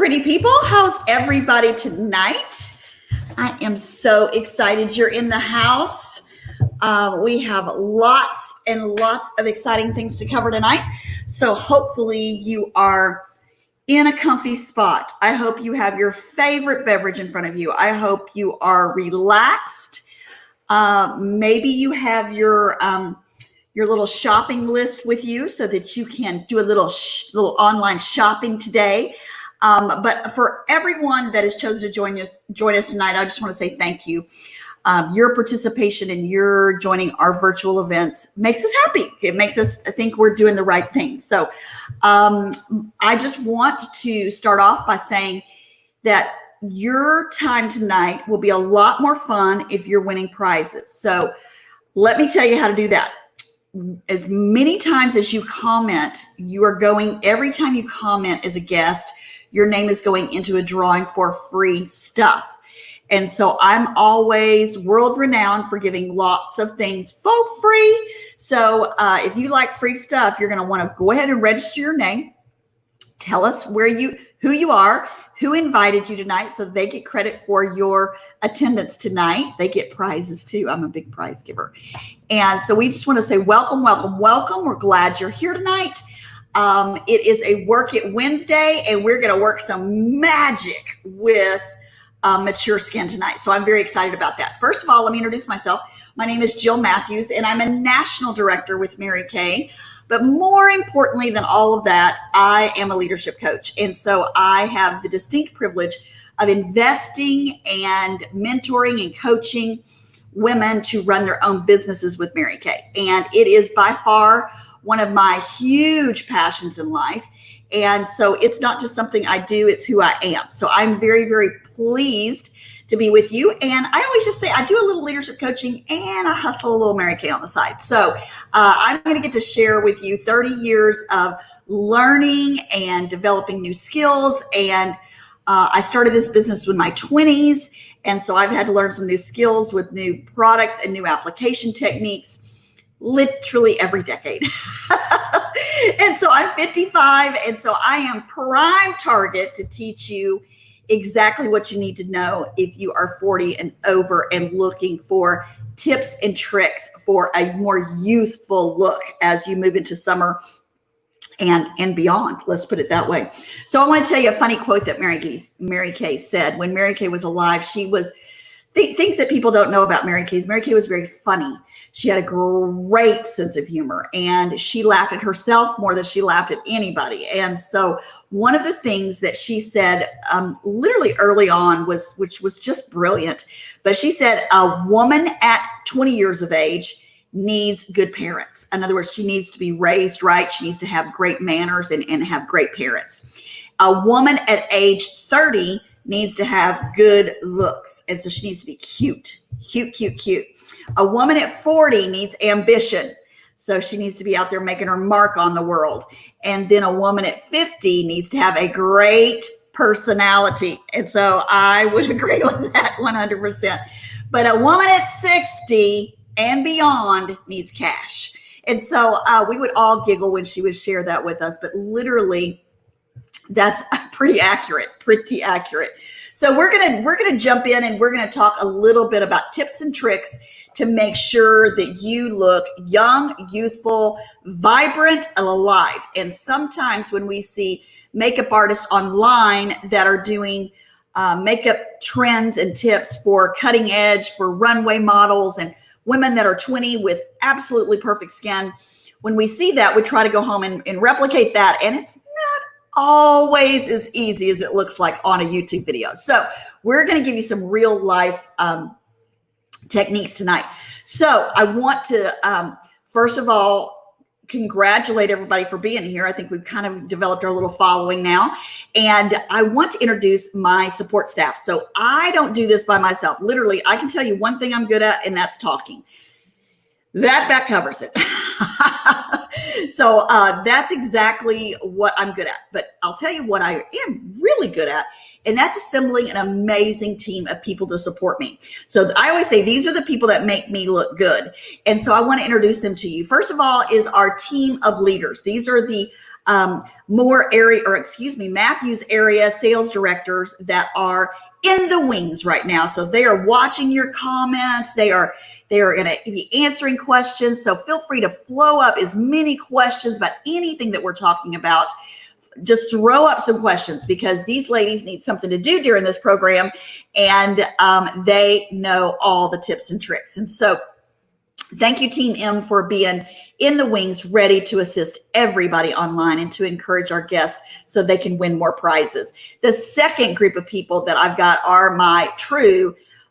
pretty people. How's everybody tonight? I am so excited you're in the house. We have lots and lots of exciting things to cover tonight. So hopefully you are in a comfy spot. I hope you have your favorite beverage in front of you. I hope you are relaxed. Maybe you have your little shopping list with you so that you can do a little online shopping today. But for everyone that has chosen to join us tonight, I just want to say thank you. Your participation and your joining our virtual events makes us happy. It makes us think we're doing the right thing. So I just want to start off by saying that your time tonight will be a lot more fun if you're winning prizes. So let me tell you how to do that. As many times as you comment, every time you comment as a guest, your name is going into a drawing for free stuff. And so I'm always world renowned for giving lots of things for free. So if you like free stuff, you're going to want to go ahead and register your name. Tell us who you are, who invited you tonight, so they get credit for your attendance tonight. They get prizes too. I'm a big prize giver. And so we just want to say welcome, welcome, welcome. We're glad you're here tonight. It is a Work It Wednesday, and we're going to work some magic with mature skin tonight. So I'm very excited about that. First of all, let me introduce myself. My name is Jill Matthews, and I'm a national director with Mary Kay. But more importantly than all of that, I am a leadership coach. And so I have the distinct privilege of investing and mentoring and coaching women to run their own businesses with Mary Kay. And it is by far one of my huge passions in life. And so it's not just something I do, it's who I am. So I'm very, very pleased to be with you. And I always just say I do a little leadership coaching and I hustle a little Mary Kay on the side. So I'm going to get to share with you 30 years of learning and developing new skills. And I started this business in my 20s. And so I've had to learn some new skills with new products and new application techniques literally every decade. And so I'm 55. And so I am prime target to teach you exactly what you need to know if you are 40 and over and looking for tips and tricks for a more youthful look as you move into summer and beyond. Let's put it that way. So I want to tell you a funny quote that Mary Kay said. When Mary Kay was alive, she was things that people don't know about Mary Kay. Mary Kay was very funny. She had a great sense of humor, and she laughed at herself more than she laughed at anybody. And so one of the things that she said literally early on which was just brilliant, but she said a woman at 20 years of age needs good parents. In other words, she needs to be raised right. She needs to have great manners and have great parents. A woman at age 30 needs to have good looks. And so she needs to be cute. A woman at 40 needs ambition. So she needs to be out there making her mark on the world. And then a woman at 50 needs to have a great personality. And so I would agree with that 100%. But a woman at 60 and beyond needs cash. And so we would all giggle when she would share that with us, but literally that's pretty accurate. So we're gonna jump in and we're gonna talk a little bit about tips and tricks to make sure that you look young, youthful, vibrant, and alive. And sometimes when we see makeup artists online that are doing makeup trends and tips for cutting edge, for runway models and women that are 20 with absolutely perfect skin, when we see that, we try to go home and replicate that. And it's not always as easy as it looks like on a YouTube video. So we're going to give you some real life techniques tonight. So I want to, first of all, congratulate everybody for being here. I think we've kind of developed our little following now. And I want to introduce my support staff. So I don't do this by myself. Literally, I can tell you one thing I'm good at, and that's talking. That covers it. So that's exactly what I'm good at. But I'll tell you what I am really good at, and that's assembling an amazing team of people to support me. So I always say these are the people that make me look good. And so I want to introduce them to you. First of all is our team of leaders. These are the Matthews area sales directors that are in the wings right now. So they are watching your comments. They are going to be answering questions. So feel free to flow up as many questions about anything that we're talking about. Just throw up some questions, because these ladies need something to do during this program, and they know all the tips and tricks. And so thank you, Team M, for being in the wings, ready to assist everybody online and to encourage our guests so they can win more prizes. The second group of people that I've got are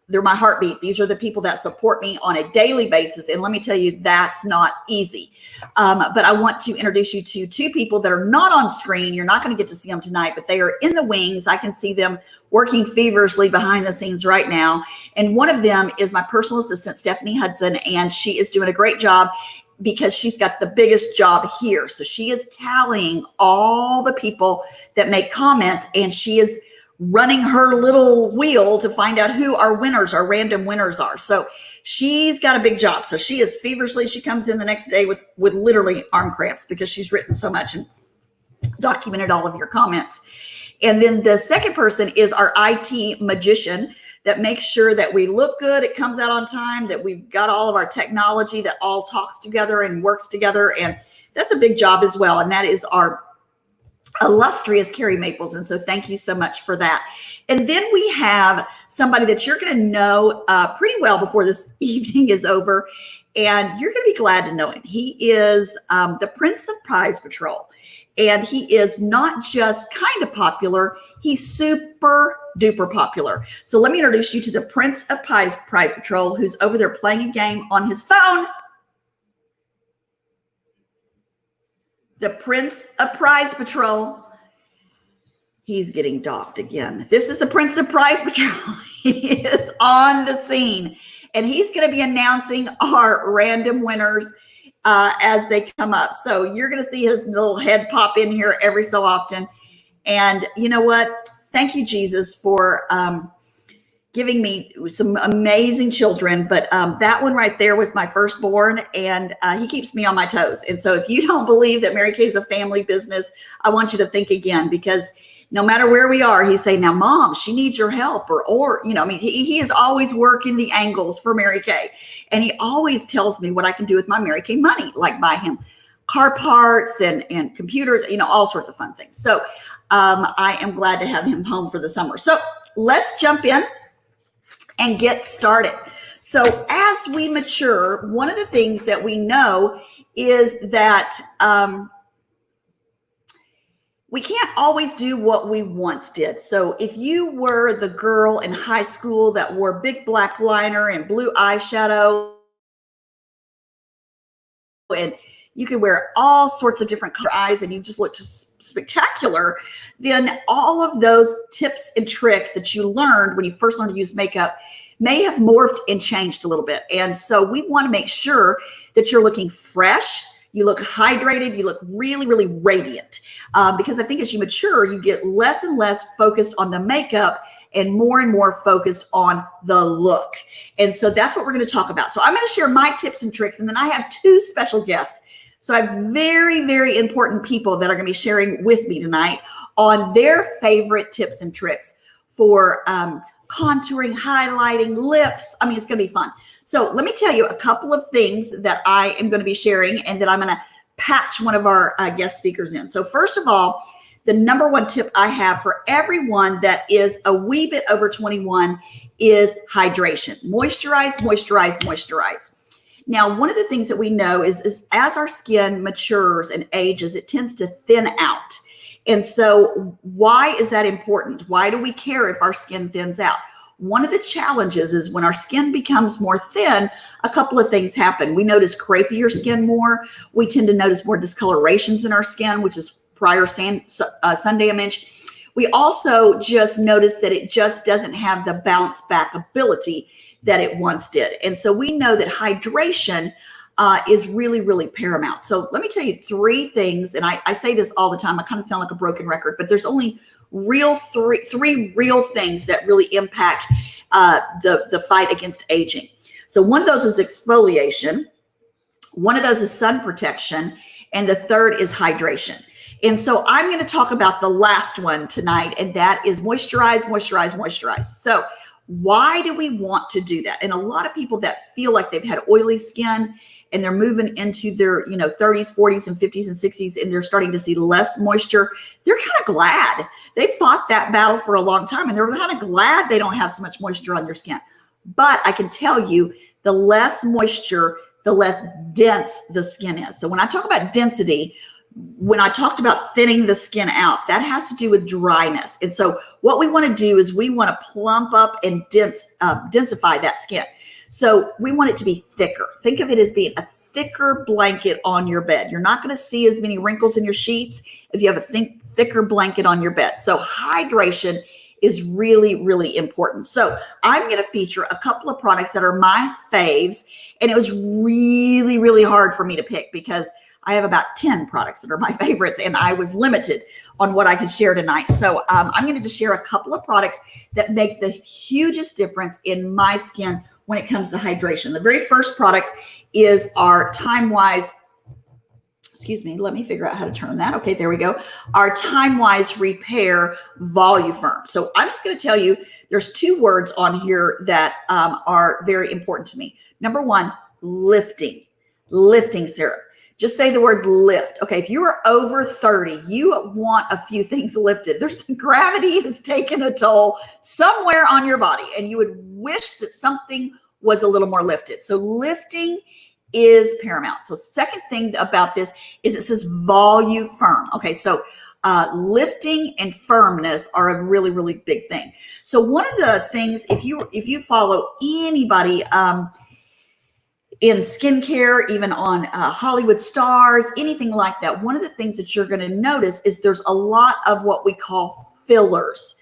they're my heartbeat. These are the people that support me on a daily basis. And let me tell you, that's not easy. But I want to introduce you to two people that are not on screen. You're not going to get to see them tonight, but they are in the wings. I can see them working feverishly behind the scenes right now. And one of them is my personal assistant, Stephanie Hudson, and she is doing a great job because she's got the biggest job here. So she is tallying all the people that make comments, and she is running her little wheel to find out who our winners, our random winners are. So she's got a big job. So she is feverishly, she comes in the next day with literally arm cramps because she's written so much and documented all of your comments. And then the second person is our IT magician that makes sure that we look good, it comes out on time, that we've got all of our technology that all talks together and works together. And that's a big job as well. And that is our illustrious Carrie Maples. And so thank you so much for that. And then we have somebody that you're going to know pretty well before this evening is over, and you're going to be glad to know him. He is the Prince of Prize Patrol, and he is not just kind of popular, he's super duper popular. So let me introduce you to the Prince of Prize Patrol, who's over there playing a game on his phone. The Prince of Prize Patrol. He's getting docked again. This is the Prince of Prize Patrol. He is on the scene, and he's going to be announcing our random winners as they come up. So you're going to see his little head pop in here every so often. And you know what? Thank you, Jesus, for giving me some amazing children. But that one right there was my firstborn, and he keeps me on my toes. And so if you don't believe that Mary Kay is a family business, I want you to think again, because no matter where we are, he's saying, now, Mom, she needs your help. Or you know, I mean, he is always working the angles for Mary Kay. And he always tells me what I can do with my Mary Kay money, like buy him car parts and computers, you know, all sorts of fun things. So I am glad to have him home for the summer. So let's jump in and get started. So as we mature, one of the things that we know is that we can't always do what we once did. So if you were the girl in high school that wore big black liner and blue eyeshadow, and you could wear all sorts of different color eyes and you just looked spectacular, then all of those tips and tricks that you learned when you first learned to use makeup may have morphed and changed a little bit. And so we want to make sure that you're looking fresh, you look hydrated, you look really, really radiant. Because I think as you mature, you get less and less focused on the makeup and more focused on the look. And so that's what we're going to talk about. So I'm going to share my tips and tricks, and then I have two special guests. So I have very, very important people that are going to be sharing with me tonight on their favorite tips and tricks for contouring, highlighting, lips. I mean, it's going to be fun. So let me tell you a couple of things that I am going to be sharing, and then I'm going to patch one of our guest speakers in. So first of all, the number one tip I have for everyone that is a wee bit over 21 is hydration. Moisturize, moisturize, moisturize. Now, one of the things that we know is as our skin matures and ages, it tends to thin out. And so why is that important? Why do we care if our skin thins out? One of the challenges is when our skin becomes more thin, a couple of things happen. We notice crepier skin more. We tend to notice more discolorations in our skin, which is prior sun damage. We also just notice that it just doesn't have the bounce back ability that it once did. And so we know that hydration is really, really paramount. So let me tell you 3 things, and I say this all the time. I kind of sound like a broken record, but there's only three real things that really impact the fight against aging. So one of those is exfoliation, one of those is sun protection, and the third is hydration. And so I'm going to talk about the last one tonight, and that is moisturize, moisturize, moisturize. So why do we want to do that? And a lot of people that feel like they've had oily skin and they're moving into their 30s, 40s, and 50s and 60s, and they're starting to see less moisture, they're kind of glad. They fought that battle for a long time, and they're kind of glad they don't have so much moisture on their skin. But I can tell you, the less moisture, the less dense the skin is. So when I talk about density, when I talked about thinning the skin out, that has to do with dryness. And so what we want to do is we want to plump up and densify that skin. So we want it to be thicker. Think of it as being a thicker blanket on your bed. You're not going to see as many wrinkles in your sheets if you have a thicker blanket on your bed. So hydration is really, really important. So I'm going to feature a couple of products that are my faves. And it was really, really hard for me to pick because I have about 10 products that are my favorites, and I was limited on what I could share tonight. So I'm going to just share a couple of products that make the hugest difference in my skin when it comes to hydration. The very first product is our Timewise, excuse me, let me figure out how to turn that. Okay, there we go. Our Timewise Repair Volufirm. So I'm just going to tell you, there's 2 words on here that are very important to me. Number 1, lifting serum. Just say the word lift. Okay, if you are over 30, you want a few things lifted. There's gravity has taken a toll somewhere on your body, and you would wish that something was a little more lifted. So lifting is paramount. So second thing about this is it says Volufirm. Okay, so lifting and firmness are a really, really big thing. So one of the things, if you follow anybody in skincare, even on Hollywood stars, anything like that, one of the things that you're going to notice is there's a lot of what we call fillers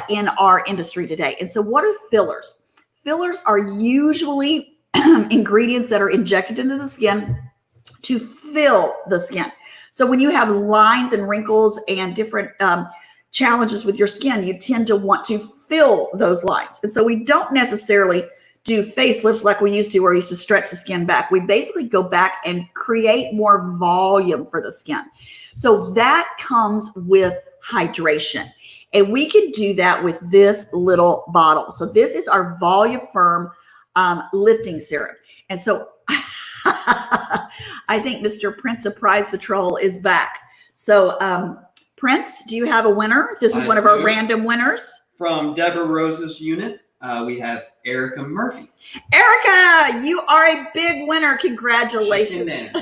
in our industry today. And so what are fillers? Fillers are usually ingredients that are injected into the skin to fill the skin. So when you have lines and wrinkles and different challenges with your skin, you tend to want to fill those lines. And so we don't necessarily do facelifts like we used to, where we used to stretch the skin back. We basically go back and create more volume for the skin. So that comes with hydration. And we can do that with this little bottle. So this is our Volufirm lifting serum. And so I think Mr. Prince of Prize Patrol is back. So Prince, do you have a winner? This is one of our random winners. From Deborah Rose's unit, we have Erica Murphy. Erica, you are a big winner. Congratulations.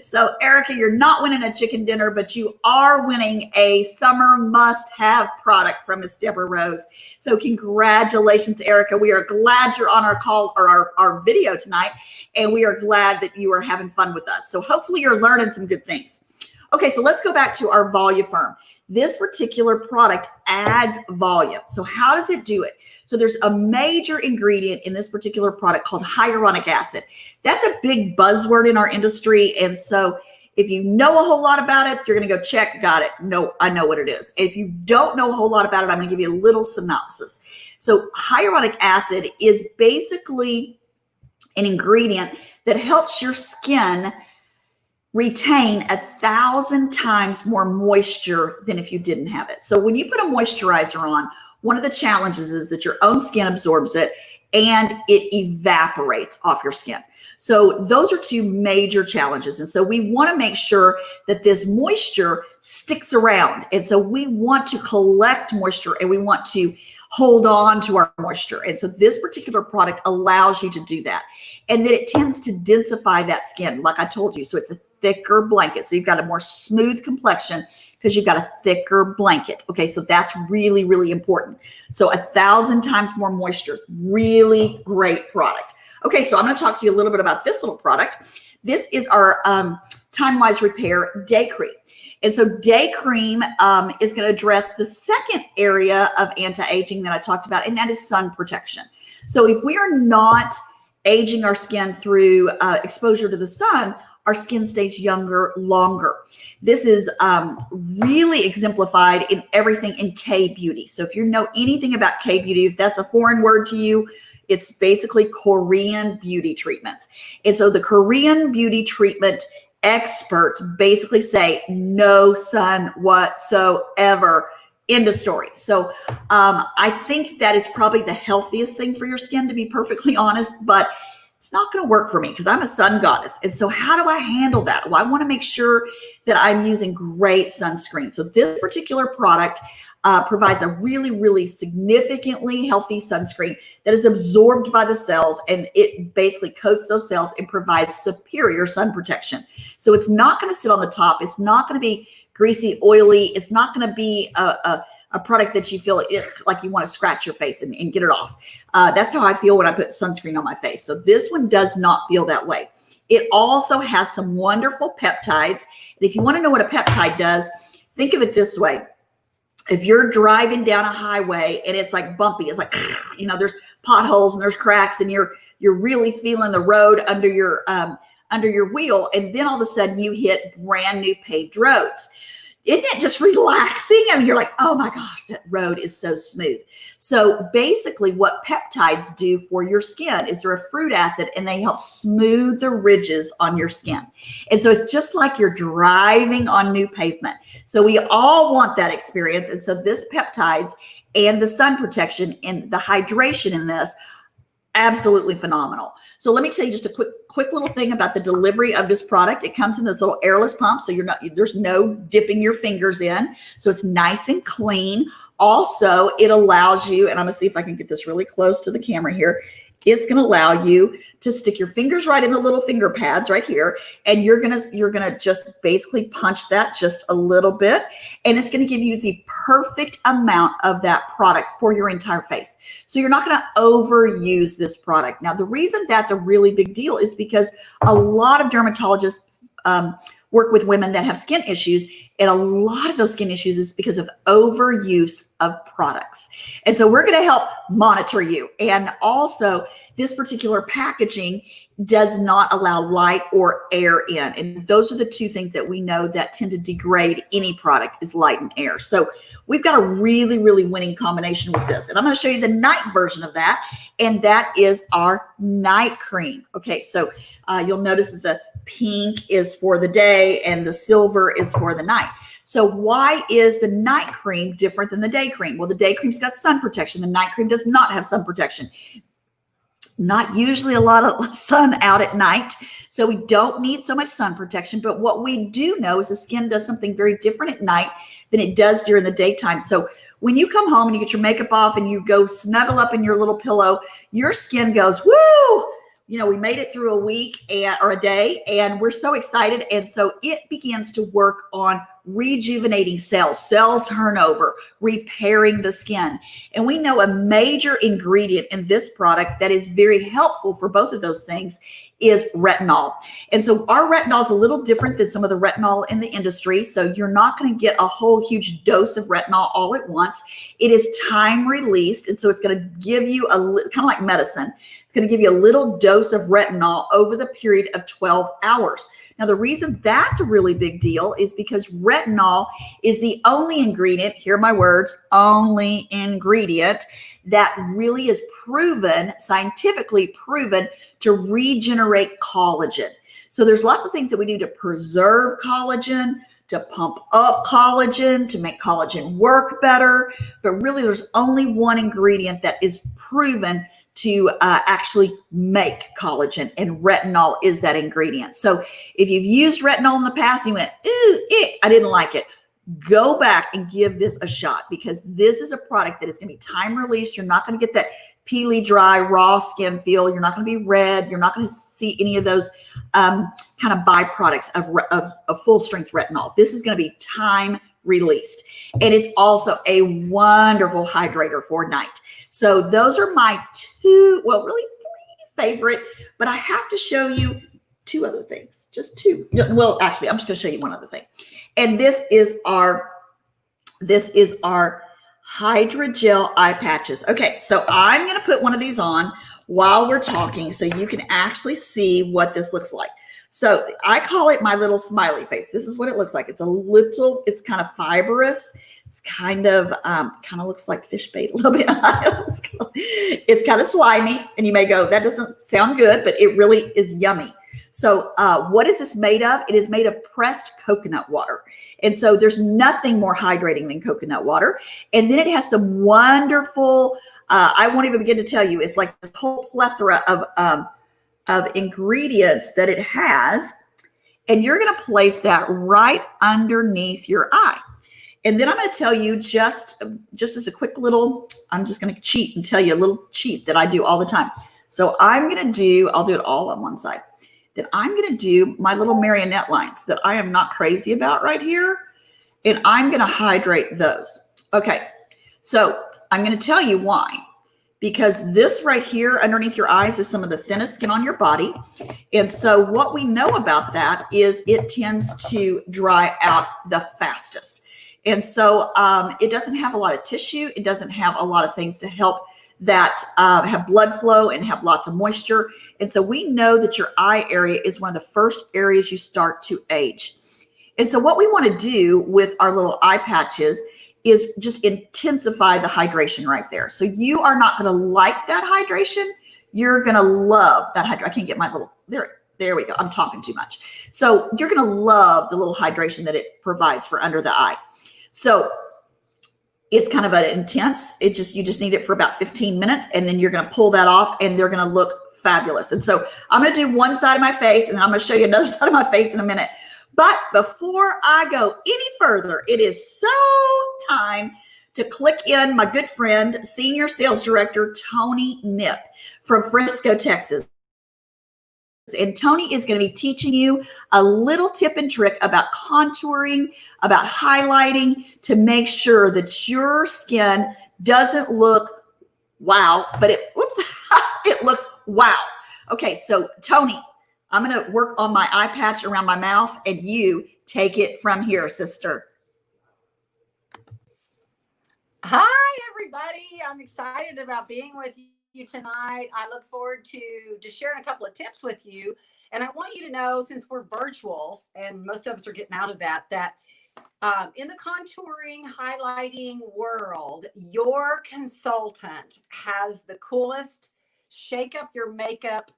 So Erica, you're not winning a chicken dinner, but you are winning a summer must-have product from Miss Deborah Rose. So congratulations, Erica. We are glad you're on our call or our video tonight, and we are glad that you are having fun with us. So hopefully you're learning some good things. Okay, so let's go back to our Volufirm. This particular product adds volume. So how does it do it? So there's a major ingredient in this particular product called hyaluronic acid. That's a big buzzword in our industry. And so if you know a whole lot about it, you're going to go check, got it. No, I know what it is. If you don't know a whole lot about it, I'm going to give you a little synopsis. So hyaluronic acid is basically an ingredient that helps your skin retain 1,000 times more moisture than if you didn't have it. So when you put a moisturizer on, one of the challenges is that your own skin absorbs it and it evaporates off your skin. So those are 2 major challenges. And so we want to make sure that this moisture sticks around. And so we want to collect moisture and we want to hold on to our moisture. And so this particular product allows you to do that. And then it tends to densify that skin, like I told you. So it's a thicker blanket. So you've got a more smooth complexion because you've got a thicker blanket. Okay, so that's really, really important. So 1,000 times more moisture, really great product. Okay, so I'm going to talk to you a little bit about this little product. This is our Timewise Repair Day Cream. And so day cream is going to address the second area of anti-aging that I talked about, and that is sun protection. So if we are not aging our skin through exposure to the sun, our skin stays younger longer. This is really exemplified in everything in K-beauty. So if you know anything about K-beauty, if that's a foreign word to you, it's basically Korean beauty treatments. And so the Korean beauty treatment experts basically say no sun whatsoever. End of story. So I think that is probably the healthiest thing for your skin, to be perfectly honest, but it's not going to work for me because I'm a sun goddess. And so how do I handle that? Well, I want to make sure that I'm using great sunscreen. So this particular product provides a really, really significantly healthy sunscreen that is absorbed by the cells, and it basically coats those cells and provides superior sun protection. So it's not going to sit on the top. It's not going to be greasy, oily. It's not going to be a product that you feel like you want to scratch your face and get it off. That's how I feel when I put sunscreen on my face. So this one does not feel that way. It also has some wonderful peptides. And if you want to know what a peptide does, think of it this way. If you're driving down a highway and it's like bumpy, it's like, you know, there's potholes and there's cracks and you're really feeling the road under your wheel. And then all of a sudden you hit brand new paved roads. Isn't it just relaxing? I mean, you're like, oh my gosh, that road is so smooth. So basically what peptides do for your skin is they're a fruit acid and they help smooth the ridges on your skin. And so it's just like you're driving on new pavement. So we all want that experience. And so this peptides and the sun protection and the hydration in this, absolutely phenomenal. So let me tell you just a quick little thing about the delivery of this product. It comes in this little airless pump, so there's no dipping your fingers in. So it's nice and clean. Also, it allows you, and I'm gonna see if I can get this really close to the camera here. It's going to allow you to stick your fingers right in the little finger pads right here. And you're going to just basically punch that just a little bit. And it's going to give you the perfect amount of that product for your entire face. So you're not going to overuse this product. Now, the reason that's a really big deal is because a lot of dermatologists work with women that have skin issues, and a lot of those skin issues is because of overuse of products. And so we're going to help monitor you. And also, this particular packaging does not allow light or air in. And those are the two things that we know that tend to degrade any product, is light and air. So we've got a really, really winning combination with this. And I'm going to show you the night version of that. And that is our night cream. Okay, so you'll notice that the pink is for the day and the silver is for the night. So why is the night cream different than the day cream? Well, the day cream's got sun protection. The night cream does not have sun protection. Not usually a lot of sun out at night, so we don't need so much sun protection. But what we do know is the skin does something very different at night than it does during the daytime. So when you come home and you get your makeup off and you go snuggle up in your little pillow, your skin goes, woo! You know, we made it through a week or a day, and we're so excited. And so it begins to work on rejuvenating cells, cell turnover, repairing the skin. And we know a major ingredient in this product that is very helpful for both of those things is retinol. And so our retinol is a little different than some of the retinol in the industry. So you're not going to get a whole huge dose of retinol all at once. It is time released. And so it's going to give you kind of like medicine. It's going to give you a little dose of retinol over the period of 12 hours. Now, the reason that's a really big deal is because retinol is the only ingredient, hear my words, only ingredient that really is proven, scientifically proven, to regenerate collagen. So there's lots of things that we do to preserve collagen, to pump up collagen, to make collagen work better. But really, there's only one ingredient that is proven to actually make collagen, and retinol is that ingredient. So if you've used retinol in the past and you went, ooh, I didn't like it, go back and give this a shot, because this is a product that is going to be time released. You're not going to get that peely, dry, raw skin feel. You're not going to be red. You're not going to see any of those kind of byproducts of full strength retinol. This is going to be time released. And it's also a wonderful hydrator for night. So those are my two, well, really three favorite, but I have to show you two other things, just two. Well, actually, I'm just going to show you one other thing. And this is our Hydrogel eye patches. Okay, so I'm going to put one of these on while we're talking so you can actually see what this looks like. So I call it my little smiley face. This is what it looks like. It's kind of fibrous. It's kind of looks like fish bait a little bit. It's kind of slimy, and you may go, that doesn't sound good, but it really is yummy. So what is this made of? It is made of pressed coconut water. And so there's nothing more hydrating than coconut water. And then it has some wonderful, I won't even begin to tell you, it's like this whole plethora of ingredients that it has. And you're going to place that right underneath your eye. And then I'm going to tell you just as a quick little, I'm just going to cheat and tell you a little cheat that I do all the time. So I'll do it all on one side. Then I'm going to do my little marionette lines that I am not crazy about right here. And I'm going to hydrate those. Okay. So I'm going to tell you why. Because this right here underneath your eyes is some of the thinnest skin on your body. And so what we know about that is it tends to dry out the fastest. And so it doesn't have a lot of tissue. It doesn't have a lot of things to help that have blood flow and have lots of moisture. And so we know that your eye area is one of the first areas you start to age. And so what we want to do with our little eye patches is just intensify the hydration right there. So you are not going to like that hydration. You're going to love that hydration. I can't get my little, there we go. I'm talking too much. So you're going to love the little hydration that it provides for under the eye. So it's kind of an intense, you just need it for about 15 minutes, and then you're going to pull that off and they're going to look fabulous. And so I'm going to do one side of my face, and I'm going to show you another side of my face in a minute. But before I go any further, it is so time to click in my good friend, Senior Sales Director, Tony Nip from Frisco, Texas. And Tony is going to be teaching you a little tip and trick about contouring, about highlighting, to make sure that your skin doesn't look wow, but it looks wow. Okay, so Tony, I'm going to work on my eye patch around my mouth, and you take it from here, sister. Hi, everybody. I'm excited about being with you tonight. I look forward to just sharing a couple of tips with you. And I want you to know, since we're virtual and most of us are getting out of that in the contouring, highlighting world, your consultant has the coolest shake up your makeup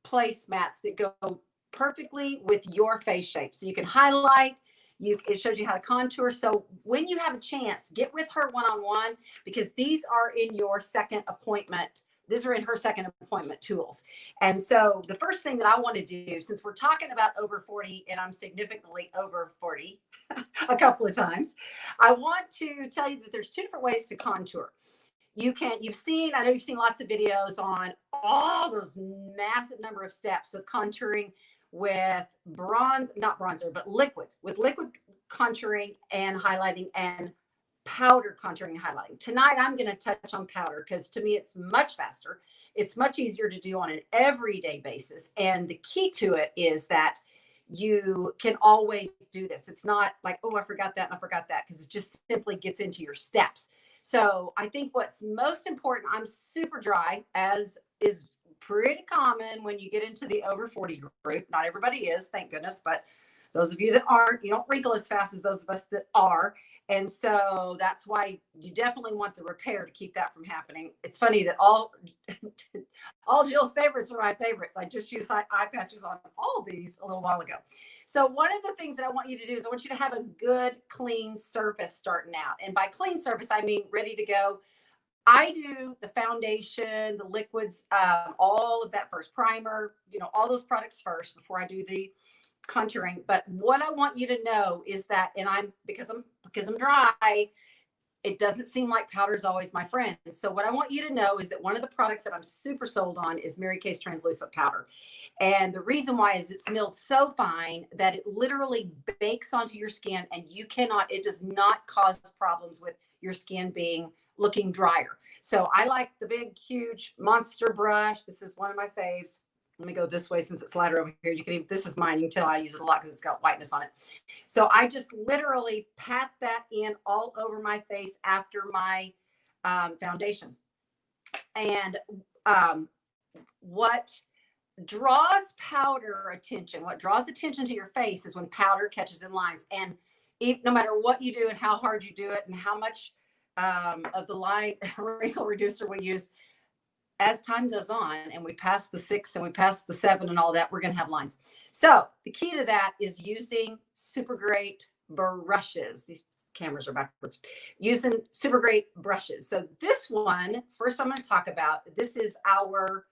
placemats that go perfectly with your face shape. So you can highlight, it shows you how to contour. So when you have a chance, get with her one-on-one, because these are in your second appointment. These are in her second appointment tools. And so the first thing that I want to do, since we're talking about over 40 and I'm significantly over 40 a couple of times, I want to tell you that there's two different ways to contour. I know you've seen lots of videos on all those massive number of steps of contouring with not bronzer, but liquids, with liquid contouring and highlighting and powder contouring and highlighting. Tonight, I'm going to touch on powder because to me, it's much faster. It's much easier to do on an everyday basis. And the key to it is that you can always do this. It's not like, oh, I forgot that and I forgot that, because it just simply gets into your steps. So I think what's most important, I'm super dry, as is pretty common when you get into the over 40 group. Not everybody is, thank goodness, but those of you that aren't, you don't wrinkle as fast as those of us that are. And so that's why you definitely want the repair to keep that from happening. It's funny that all Jill's favorites are my favorites. I just used eye patches on all of these a little while ago. So one of the things that I want you to do is I want you to have a good, clean surface starting out. And by clean surface, I mean ready to go. I do the foundation, the liquids, all of that first, primer, all those products first before I do the contouring. But what I want you to know is that, and because I'm dry, it doesn't seem like powder is always my friend. So what I want you to know is that one of the products that I'm super sold on is Mary Kay's translucent powder. And the reason why is it's milled so fine that it literally bakes onto your skin, and it does not cause problems with your skin looking drier. So I like the big, huge monster brush. This is one of my faves. Let me go this way since it's lighter over here. This is mine. You can tell I use it a lot because it's got whiteness on it. So I just literally pat that in all over my face after my foundation. And what draws powder attention, what draws attention to your face is when powder catches in lines. And no matter what you do and how hard you do it and how much of the line wrinkle reducer we use, as time goes on and we pass the 6 and we pass the 7 and all that, we're going to have lines. So the key to that is using super great brushes. These cameras are backwards. Using super great brushes. So this one, first I'm going to talk about, this is our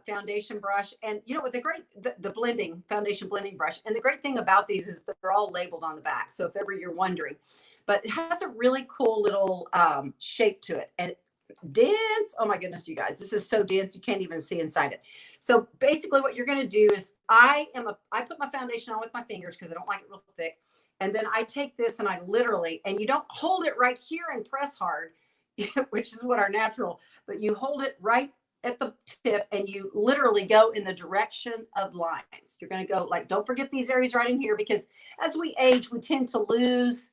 foundation brush. And you know what, the blending, foundation blending brush. And the great thing about these is that they're all labeled on the back. So if ever you're wondering, but it has a really cool little shape to it. And dense. Oh my goodness, you guys, this is so dense you can't even see inside it. So basically what you're going to do is I put my foundation on with my fingers because I don't like it real thick. And then I take this and I literally, and you don't hold it right here and press hard, which is what our natural, but you hold it right at the tip and you literally go in the direction of lines. You're going to go like, don't forget these areas right in here, because as we age, we tend to lose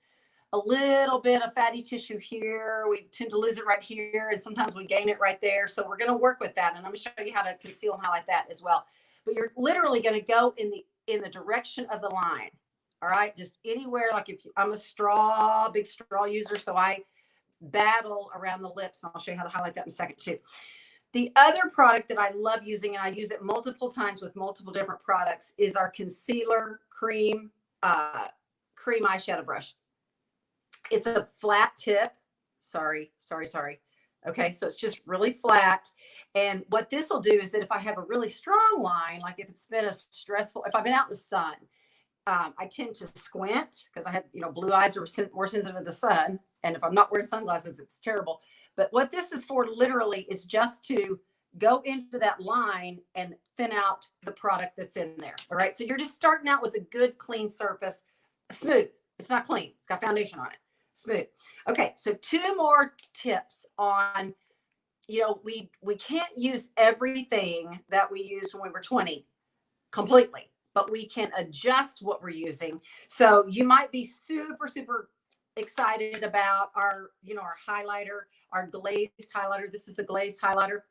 a little bit of fatty tissue here. We tend to lose it right here. And sometimes we gain it right there. So we're going to work with that. And I'm going to show you how to conceal and highlight that as well. But you're literally going to go in the direction of the line. All right. Just anywhere. Like I'm a big straw user. So I battle around the lips. And I'll show you how to highlight that in a second too. The other product that I love using, and I use it multiple times with multiple different products, is our concealer cream eyeshadow brush. It's a flat tip. Sorry. Okay, so it's just really flat. And what this will do is that if I have a really strong line, like if it's been if I've been out in the sun, I tend to squint because I have, blue eyes are more sensitive to the sun. And if I'm not wearing sunglasses, it's terrible. But what this is for literally is just to go into that line and thin out the product that's in there. All right, so you're just starting out with a good, clean surface, smooth. It's not clean. It's got foundation on it. Smooth. Okay, so 2 more tips on, we can't use everything that we used when we were 20 completely, but we can adjust what we're using. So you might be super, super excited about our highlighter, our glazed highlighter. This is the glazed highlighter.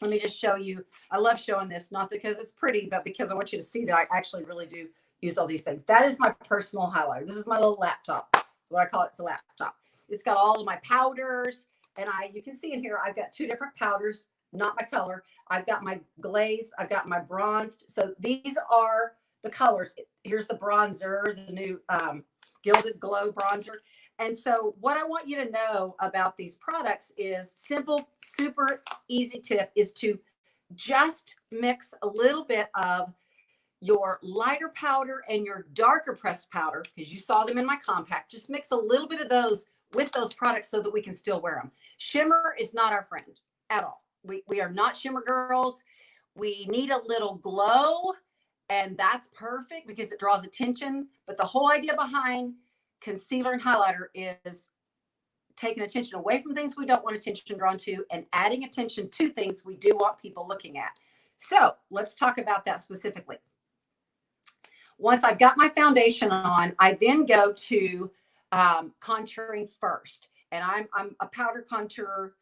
Let me just show you. I love showing this, not because it's pretty, but because I want you to see that I actually really do use all these things. That is my personal highlighter. This is my little laptop. What I call it's a laptop. It's got all of my powders, and you can see in here I've got 2 different powders, not my color. I've got my glaze, I've got my bronzed. So these are the colors. Here's the bronzer, the new Gilded Glow bronzer. And so what I want you to know about these products is simple, super easy tip is to just mix a little bit of your lighter powder and your darker pressed powder, because you saw them in my compact. Just mix a little bit of those with those products so that we can still wear them. Shimmer is not our friend at all. We are not shimmer girls. We need a little glow, and that's perfect because it draws attention. But the whole idea behind concealer and highlighter is taking attention away from things we don't want attention drawn to and adding attention to things we do want people looking at. So let's talk about that specifically. Once I've got my foundation on, I then go to contouring first. And I'm a powder contourer.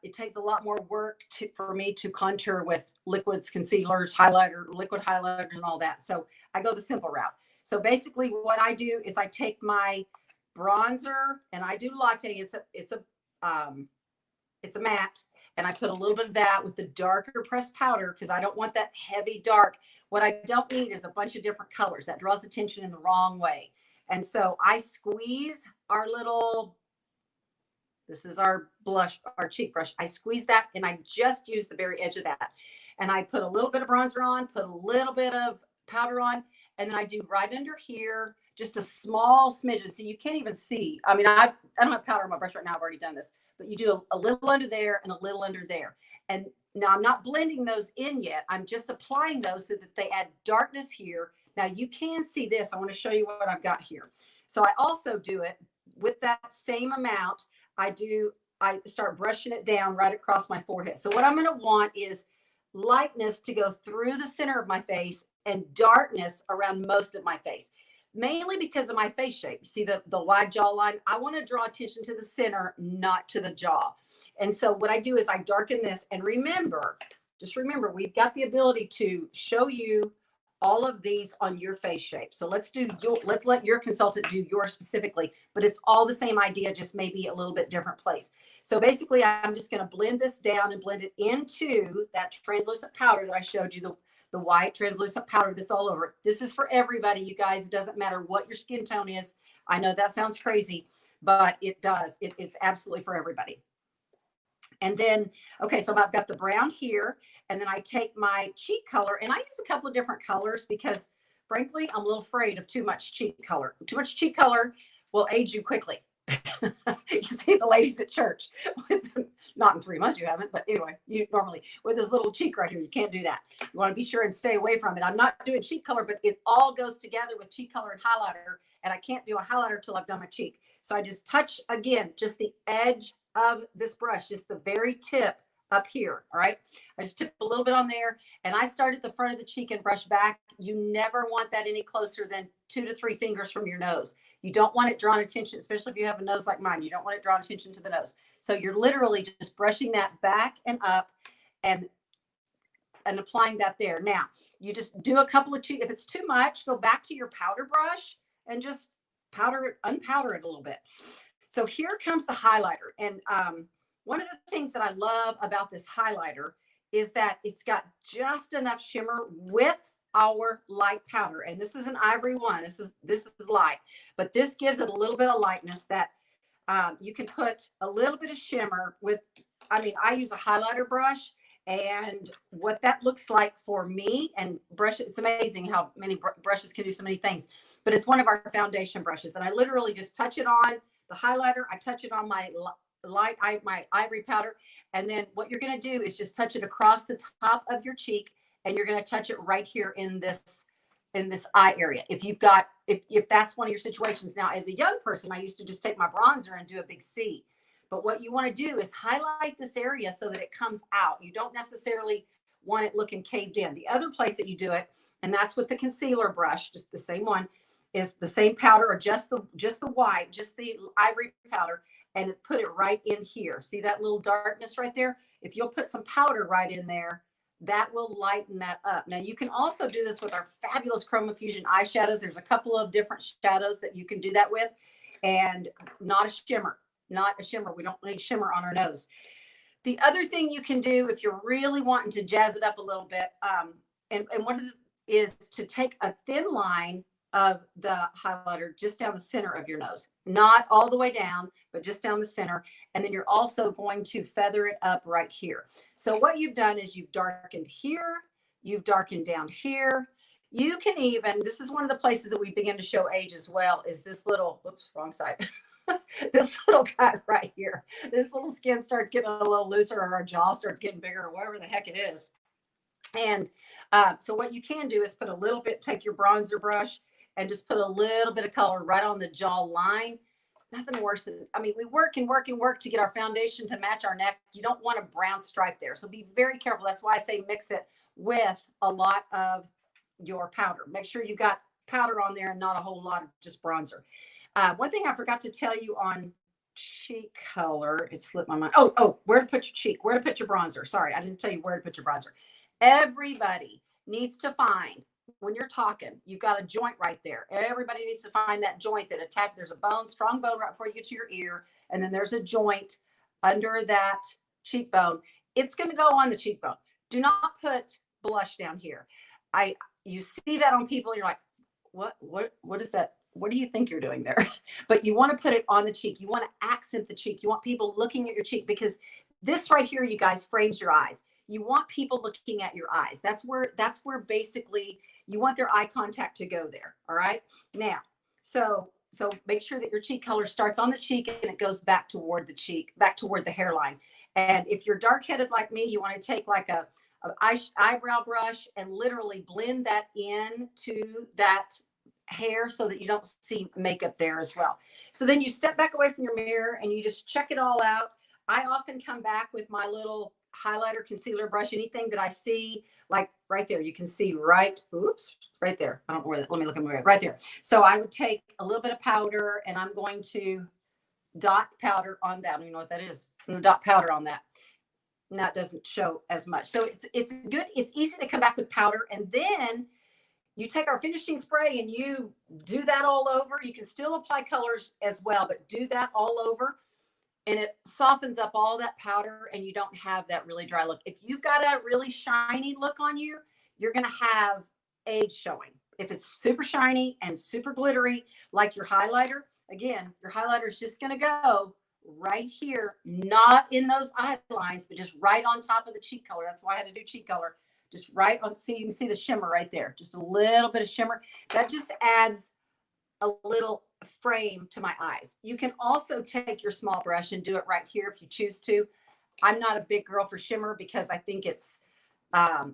It takes a lot more work for me to contour with liquids, concealers, liquid highlighters, and all that. So I go the simple route. So basically what I do is I take my bronzer, and I do latte. It's a matte. And I put a little bit of that with the darker pressed powder because I don't want that heavy dark. What I don't need is a bunch of different colors. That draws attention in the wrong way. And so I squeeze this is our blush, our cheek brush. I squeeze that and I just use the very edge of that. And I put a little bit of bronzer on, put a little bit of powder on, and then I do right under here, just a small smidgen. So you can't even see. I mean, I don't have powder on my brush right now. I've already done this. But you do a little under there and a little under there. And now I'm not blending those in yet. I'm just applying those so that they add darkness here. Now you can see this. I want to show you what I've got here. So I also do it with that same amount. I start brushing it down right across my forehead. So what I'm going to want is lightness to go through the center of my face and darkness around most of my face. mainly because of my face shape. You see the wide jawline? I want to draw attention to the center, not to the jaw. And so what I do is I darken this, and remember, just remember, we've got the ability to show you all of these on your face shape. So let's let your consultant do yours specifically, but it's all the same idea, just maybe a little bit different place. So basically I'm just going to blend this down and blend it into that translucent powder that I showed you, the white translucent powder that's all over it. This is for everybody, you guys. It doesn't matter what your skin tone is. I know that sounds crazy, but it does. It is absolutely for everybody. And then, okay, so I've got the brown here, and then I take my cheek color, and I use a couple of different colors because, frankly, I'm a little afraid of too much cheek color. Too much cheek color will age you quickly. You see the ladies at church with them, not in 3 months you haven't, but anyway, you normally with this little cheek right here, you can't do that. You want to be sure and stay away from it. I'm not doing cheek color, but it all goes together with cheek color and highlighter, and I can't do a highlighter till I've done my cheek. So I just touch, again, just the edge of this brush, just the very tip up here. All right, I just tip a little bit on there, and I start at the front of the cheek and brush back. You never want that any closer than 2 to 3 fingers from your nose. You don't want it drawing attention, especially if you have a nose like mine. You don't want it drawing attention to the nose. So you're literally just brushing that back and up and applying that there. Now you just do a couple of cheek. If it's too much, go back to your powder brush and just powder it, unpowder it a little bit. So here comes the highlighter. And one of the things that I love about this highlighter is that it's got just enough shimmer with our light powder. And this is an ivory one. This is light, but this gives it a little bit of lightness that you can put a little bit of shimmer with. I mean, I use a highlighter brush, and what that looks like for me, and brush, it's amazing how many brushes can do so many things, but it's one of our foundation brushes. And I literally just touch it on the highlighter. I touch it on my my ivory powder. And then what you're going to do is just touch it across the top of your cheek, and you're going to touch it right here in this eye area. If that's one of your situations. Now, as a young person, I used to just take my bronzer and do a big C. But what you want to do is highlight this area so that it comes out. You don't necessarily want it looking caved in. The other place that you do it, and that's with the concealer brush, just the same one, is the same powder, or just the white, just the ivory powder, and put it right in here. See that little darkness right there? If you'll put some powder right in there, that will lighten that up. Now you can also do this with our fabulous Chroma Fusion eyeshadows. There's a couple of different shadows that you can do that with, and not a shimmer. We don't need shimmer on our nose. The other thing you can do if you're really wanting to jazz it up a little bit, and one of is to take a thin line of the highlighter just down the center of your nose, not all the way down, but just down the center. And then you're also going to feather it up right here. So what you've done is you've darkened here, you've darkened down here. You can even, this is one of the places that we begin to show age as well, is this little, whoops, wrong side. This little guy right here. This little skin starts getting a little looser, or our jaw starts getting bigger, or whatever the heck it is. And so what you can do is put a little bit, take your bronzer brush and just put a little bit of color right on the jaw line. Nothing worse than, I mean, we work and work and work to get our foundation to match our neck. You don't want a brown stripe there. So be very careful. That's why I say mix it with a lot of your powder. Make sure you got powder on there and not a whole lot of just bronzer. One thing I forgot to tell you on cheek color, it slipped my mind. Oh, where to put your cheek, where to put your bronzer. Sorry, I didn't tell you where to put your bronzer. Everybody needs to find, when you're talking, you've got a joint right there. Everybody needs to find that joint that attached. There's a bone, strong bone right before you get to your ear. And then there's a joint under that cheekbone. It's going to go on the cheekbone. Do not put blush down here. You see that on people, and you're like, what is that? What do you think you're doing there? But you want to put it on the cheek. You want to accent the cheek. You want people looking at your cheek, because this right here, you guys, frames your eyes. You want people looking at your eyes. That's where basically you want their eye contact to go there. All right. Now, so make sure that your cheek color starts on the cheek and it goes back toward the cheek, back toward the hairline. And if you're dark-headed like me, you want to take like a eyebrow brush and literally blend that into that hair so that you don't see makeup there as well. So then you step back away from your mirror and you just check it all out. I often come back with my little highlighter, concealer brush, anything that I see, like right there, you can see right there. I don't know where that, let me look at my right there. So I would take a little bit of powder and I'm going to dot powder on that. I don't even know what that is. I'm gonna dot powder on that. And that doesn't show as much. So it's good. It's easy to come back with powder. And then you take our finishing spray and you do that all over. You can still apply colors as well, but do that all over. And it softens up all that powder and you don't have that really dry look. If you've got a really shiny look on you, you're going to have age showing. If it's super shiny and super glittery, like your highlighter, again, your highlighter is just going to go right here, not in those eye lines, but just right on top of the cheek color. That's why I had to do cheek color. Just right on, see, you can see the shimmer right there. Just a little bit of shimmer. That just adds a little frame to my eyes. You can also take your small brush and do it right here if you choose to. I'm not a big girl for shimmer because I think it's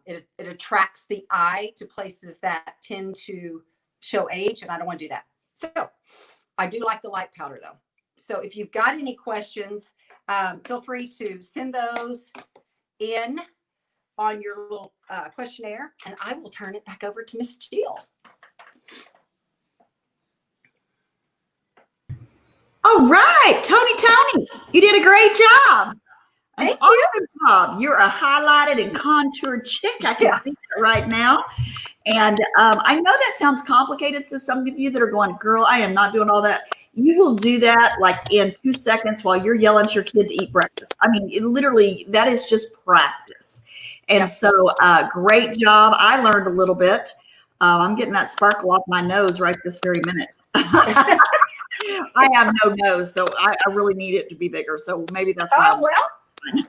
it attracts the eye to places that tend to show age, and I don't want to do that. So I do like the light powder though. So if you've got any questions, feel free to send those in on your little questionnaire, and I will turn it back over to Miss Jill. All right, Tony, you did a great job. Thank you. Awesome job. You're a highlighted and contoured chick. I can see that right now. And I know that sounds complicated to some of you that are going, girl, I am not doing all that. You will do that like in 2 seconds while you're yelling at your kid to eat breakfast. I mean, literally, that is just practice. And so great job. I learned a little bit. I'm getting that sparkle off my nose right this very minute. I have no nose, so I really need it to be bigger. So maybe that's why. Oh, well,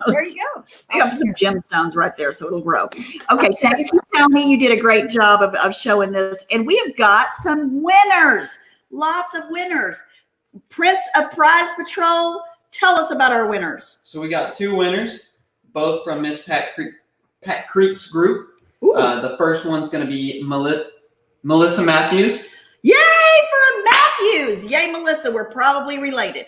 there you go. I have some gemstones right there, so it'll grow. Okay, thank you, Tony. You did a great job of showing this. And we have got some winners, lots of winners. Prince of Prize Patrol, tell us about our winners. So we got 2 winners, both from Miss Pat Creek's group. The first one's going to be Melissa Matthews. Yay for Matthews. Yay, Melissa. We're probably related.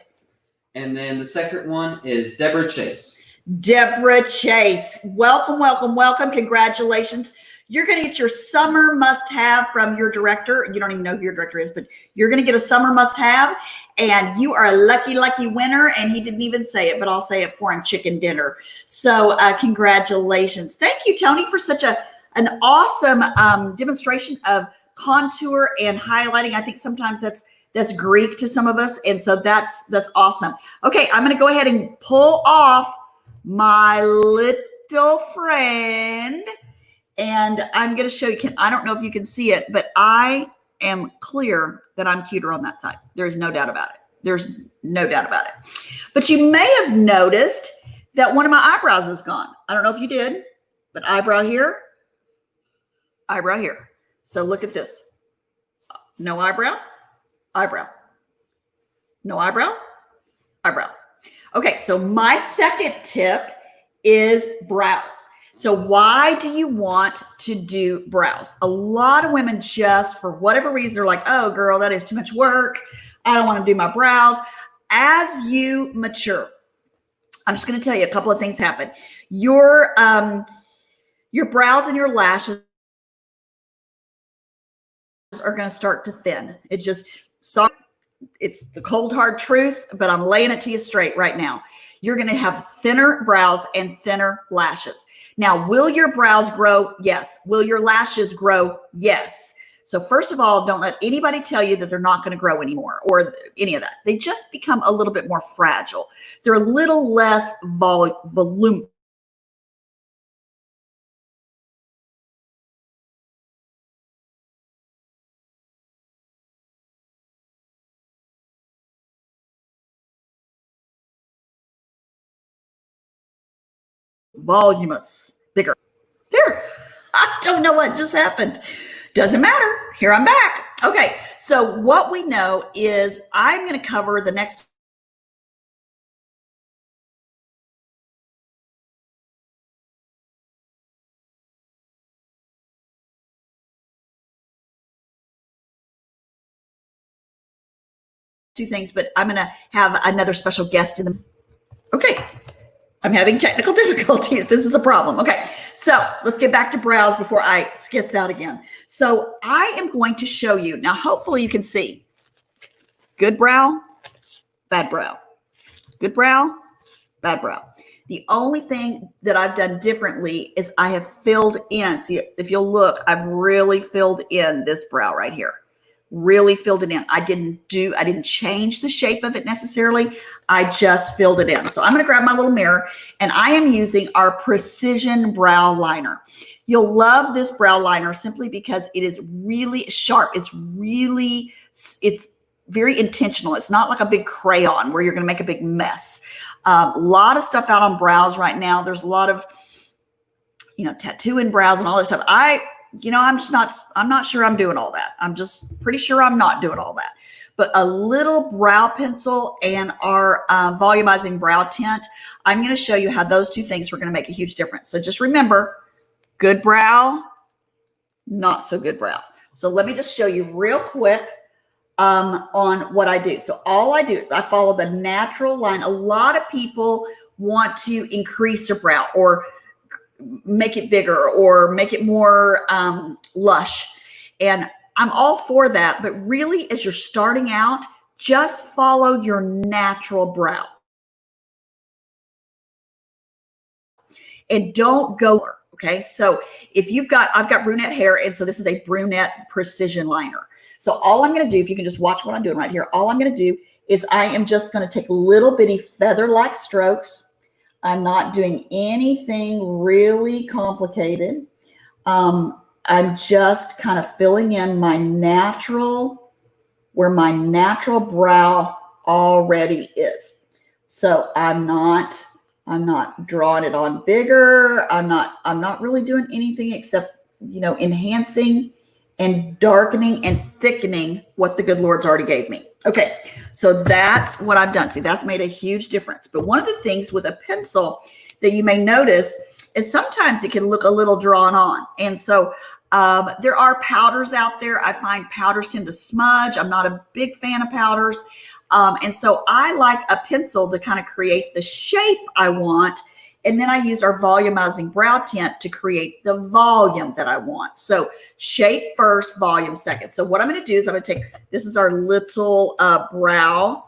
And then the second one is Deborah Chase. Deborah Chase. Welcome, welcome, welcome. Congratulations. You're going to get your summer must-have from your director. You don't even know who your director is, but you're going to get a summer must-have, and you are a lucky, lucky winner. And he didn't even say it, but I'll say it for him, chicken dinner. So congratulations. Thank you, Tony, for such an awesome demonstration of contour and highlighting. I think sometimes that's Greek to some of us, and so that's awesome. Okay, I'm going to go ahead and pull off my little friend, and I'm going to show you. I don't know if you can see it, but I am clear that I'm cuter on that side. There's no doubt about it. There's no doubt about it. But you may have noticed that one of my eyebrows is gone. I don't know if you did, but eyebrow here, eyebrow here. So look at this. No eyebrow, eyebrow. No eyebrow, eyebrow. Okay, so my second tip is brows. So why do you want to do brows? A lot of women just, for whatever reason, they're like, oh, girl, that is too much work. I don't want to do my brows. As you mature, I'm just going to tell you a couple of things happen. Your brows and your lashes are going to start to thin. It's the cold hard truth, but I'm laying it to you straight right now. You're going to have thinner brows and thinner lashes. Now, will your brows grow? Yes. Will your lashes grow? Yes. So first of all, don't let anybody tell you that they're not going to grow anymore or any of that. They just become a little bit more fragile. They're a little less voluminous. Voluminous, bigger. There, I don't know what just happened. Doesn't matter. Here I'm back. Okay, so what we know is I'm going to cover the next two things, but I'm going to have another special guest in the. Okay. I'm having technical difficulties. This is a problem. Okay, so let's get back to brows before I skits out again. So I am going to show you. Now, hopefully you can see. Good brow, bad brow. Good brow, bad brow. The only thing that I've done differently is I have filled in. See, if you'll look, I've really filled in this brow right here. Really filled it in. I didn't change the shape of it necessarily. I just filled it in. So I'm going to grab my little mirror and I am using our Precision Brow Liner. You'll love this brow liner simply because it is really sharp. It's very intentional. It's not like a big crayon where you're going to make a big mess. A lot of stuff out on brows right now. There's a lot of, tattooing brows and all this stuff. I'm not sure I'm doing all that. I'm just pretty sure I'm not doing all that. But a little brow pencil and our volumizing brow tint, I'm going to show you how those two things are going to make a huge difference. So just remember, good brow, not so good brow. So let me just show you real quick on what I do. So all I do is I follow the natural line. A lot of people want to increase their brow or make it bigger or make it more lush. And I'm all for that. But really, as you're starting out, just follow your natural brow. And don't go, okay? So if I've got brunette hair, and so this is a brunette precision liner. So all I'm going to do, if you can just watch what I'm doing right here, all I'm going to do is I am just going to take little bitty feather-like strokes. I'm not doing anything really complicated. I'm just kind of filling in where my natural brow already is. So I'm not drawing it on bigger. I'm not really doing anything except, enhancing and darkening and thickening what the good Lord's already gave me. Okay, so that's what I've done. See, that's made a huge difference. But one of the things with a pencil that you may notice is sometimes it can look a little drawn on. And so there are powders out there. I find powders tend to smudge. I'm not a big fan of powders. And so I like a pencil to kind of create the shape I want. And then I use our volumizing brow tint to create the volume that I want. So shape first, volume second. So what I'm going to do is I'm going to take, this is our little brow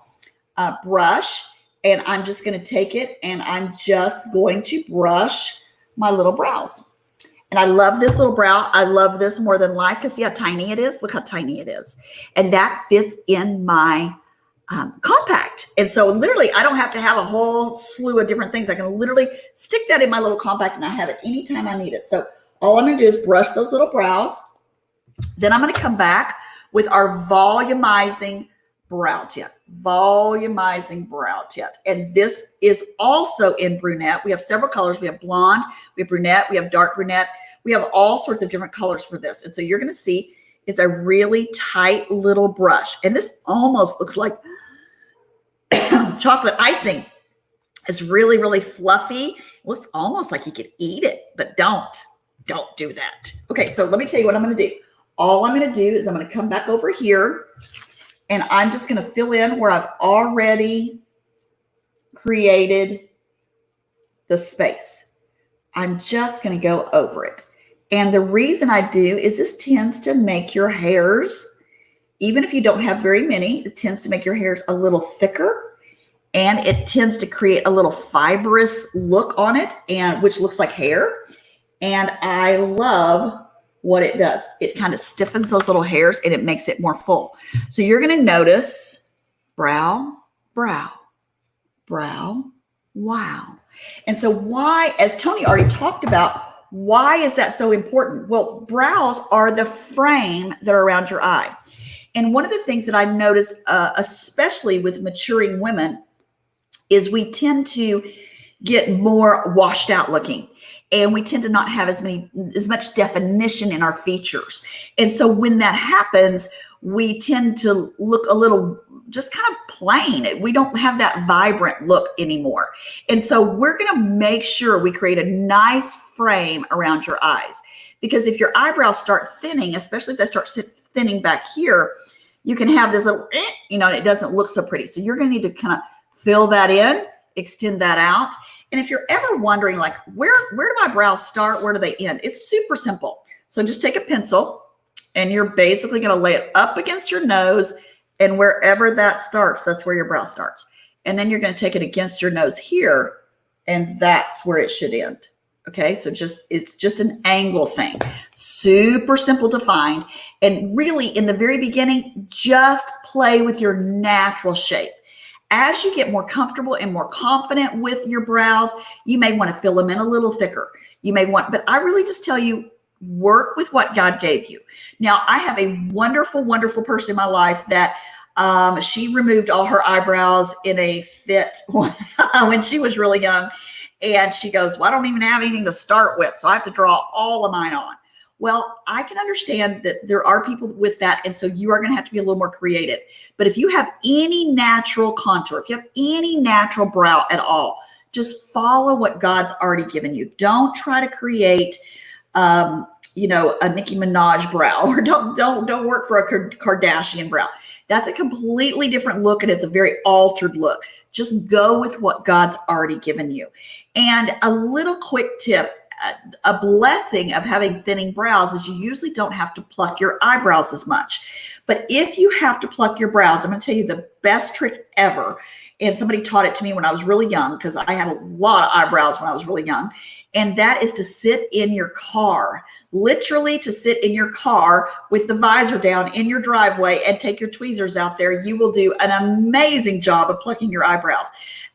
brush, and I'm just going to take it and I'm just going to brush my little brows. And I love this little brow. I love this more than life because see how tiny it is? Look how tiny it is. And that fits in my compact. And so literally I don't have to have a whole slew of different things. I can literally stick that in my little compact and I have it anytime I need it. So all I'm going to do is brush those little brows. Then I'm going to come back with our volumizing brow tint. Volumizing brow tint. And this is also in brunette. We have several colors. We have blonde, we have brunette, we have dark brunette. We have all sorts of different colors for this. And so you're going to see it's a really tight little brush. And this almost looks like chocolate icing. It's really, really fluffy. It looks almost like you could eat it, but don't do that. Okay, so let me tell you what I'm going to do. All I'm going to do is I'm going to come back over here and I'm just going to fill in where I've already created the space. I'm just going to go over it. And the reason I do is this tends to make your hairs, even if you don't have very many, it tends to make your hairs a little thicker, and it tends to create a little fibrous look on it, and which looks like hair. And I love what it does. It kind of stiffens those little hairs and it makes it more full. So you're going to notice brow, brow, brow, wow. And so why, as Tony already talked about, why is that so important? Well, brows are the frame that are around your eye. And one of the things that I've noticed, especially with maturing women, is we tend to get more washed out looking. And we tend to not have as much definition in our features. And so when that happens, we tend to look a little just kind of plain. We don't have that vibrant look anymore. And so we're going to make sure we create a nice frame around your eyes. Because if your eyebrows start thinning, especially if they start thinning back here, you can have this little, and it doesn't look so pretty. So you're going to need to kind of fill that in, extend that out. And if you're ever wondering, like, where do my brows start? Where do they end? It's super simple. So just take a pencil and you're basically going to lay it up against your nose, and wherever that starts, that's where your brow starts. And then you're going to take it against your nose here, and that's where it should end. Okay, so it's just an angle thing. Super simple to find. And really, in the very beginning, just play with your natural shape. As you get more comfortable and more confident with your brows, you may want to fill them in a little thicker. But I really just tell you, work with what God gave you. Now, I have a wonderful, wonderful person in my life that she removed all her eyebrows in a fit when she was really young. And she goes, well, I don't even have anything to start with, so I have to draw all of mine on. Well, I can understand that there are people with that, and so you are going to have to be a little more creative. But if you have any natural contour, if you have any natural brow at all, just follow what God's already given you. Don't try to create a Nicki Minaj brow, or don't work for a Kardashian brow. That's a completely different look, and it's a very altered look. Just go with what God's already given you. And a little quick tip, a blessing of having thinning brows is you usually don't have to pluck your eyebrows as much. But if you have to pluck your brows, I'm going to tell you the best trick ever. And somebody taught it to me when I was really young, because I had a lot of eyebrows when I was really young. And that is to sit in your car, literally to sit in your car with the visor down in your driveway and take your tweezers out there. You will do an amazing job of plucking your eyebrows.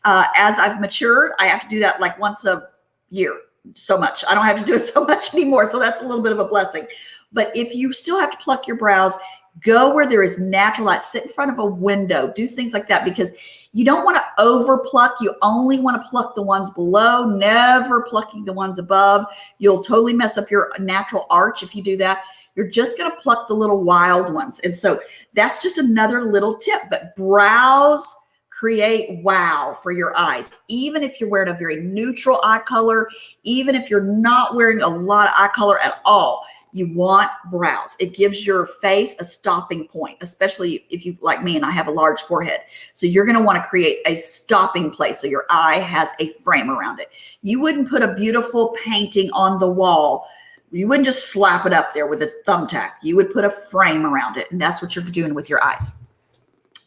As I've matured, I have to do that like once a year. So much. I don't have to do it so much anymore. So that's a little bit of a blessing. But if you still have to pluck your brows, go where there is natural light. Sit in front of a window. Do things like that, because you don't want to over pluck. You only want to pluck the ones below, never plucking the ones above. You'll totally mess up your natural arch if you do that. You're just going to pluck the little wild ones. And so that's just another little tip. But brows create wow for your eyes. Even if you're wearing a very neutral eye color, even if you're not wearing a lot of eye color at all, you want brows. It gives your face a stopping point, especially if you, like me, and I have a large forehead. So you're going to want to create a stopping place so your eye has a frame around it. You wouldn't put a beautiful painting on the wall. You wouldn't just slap it up there with a thumbtack. You would put a frame around it, and that's what you're doing with your eyes.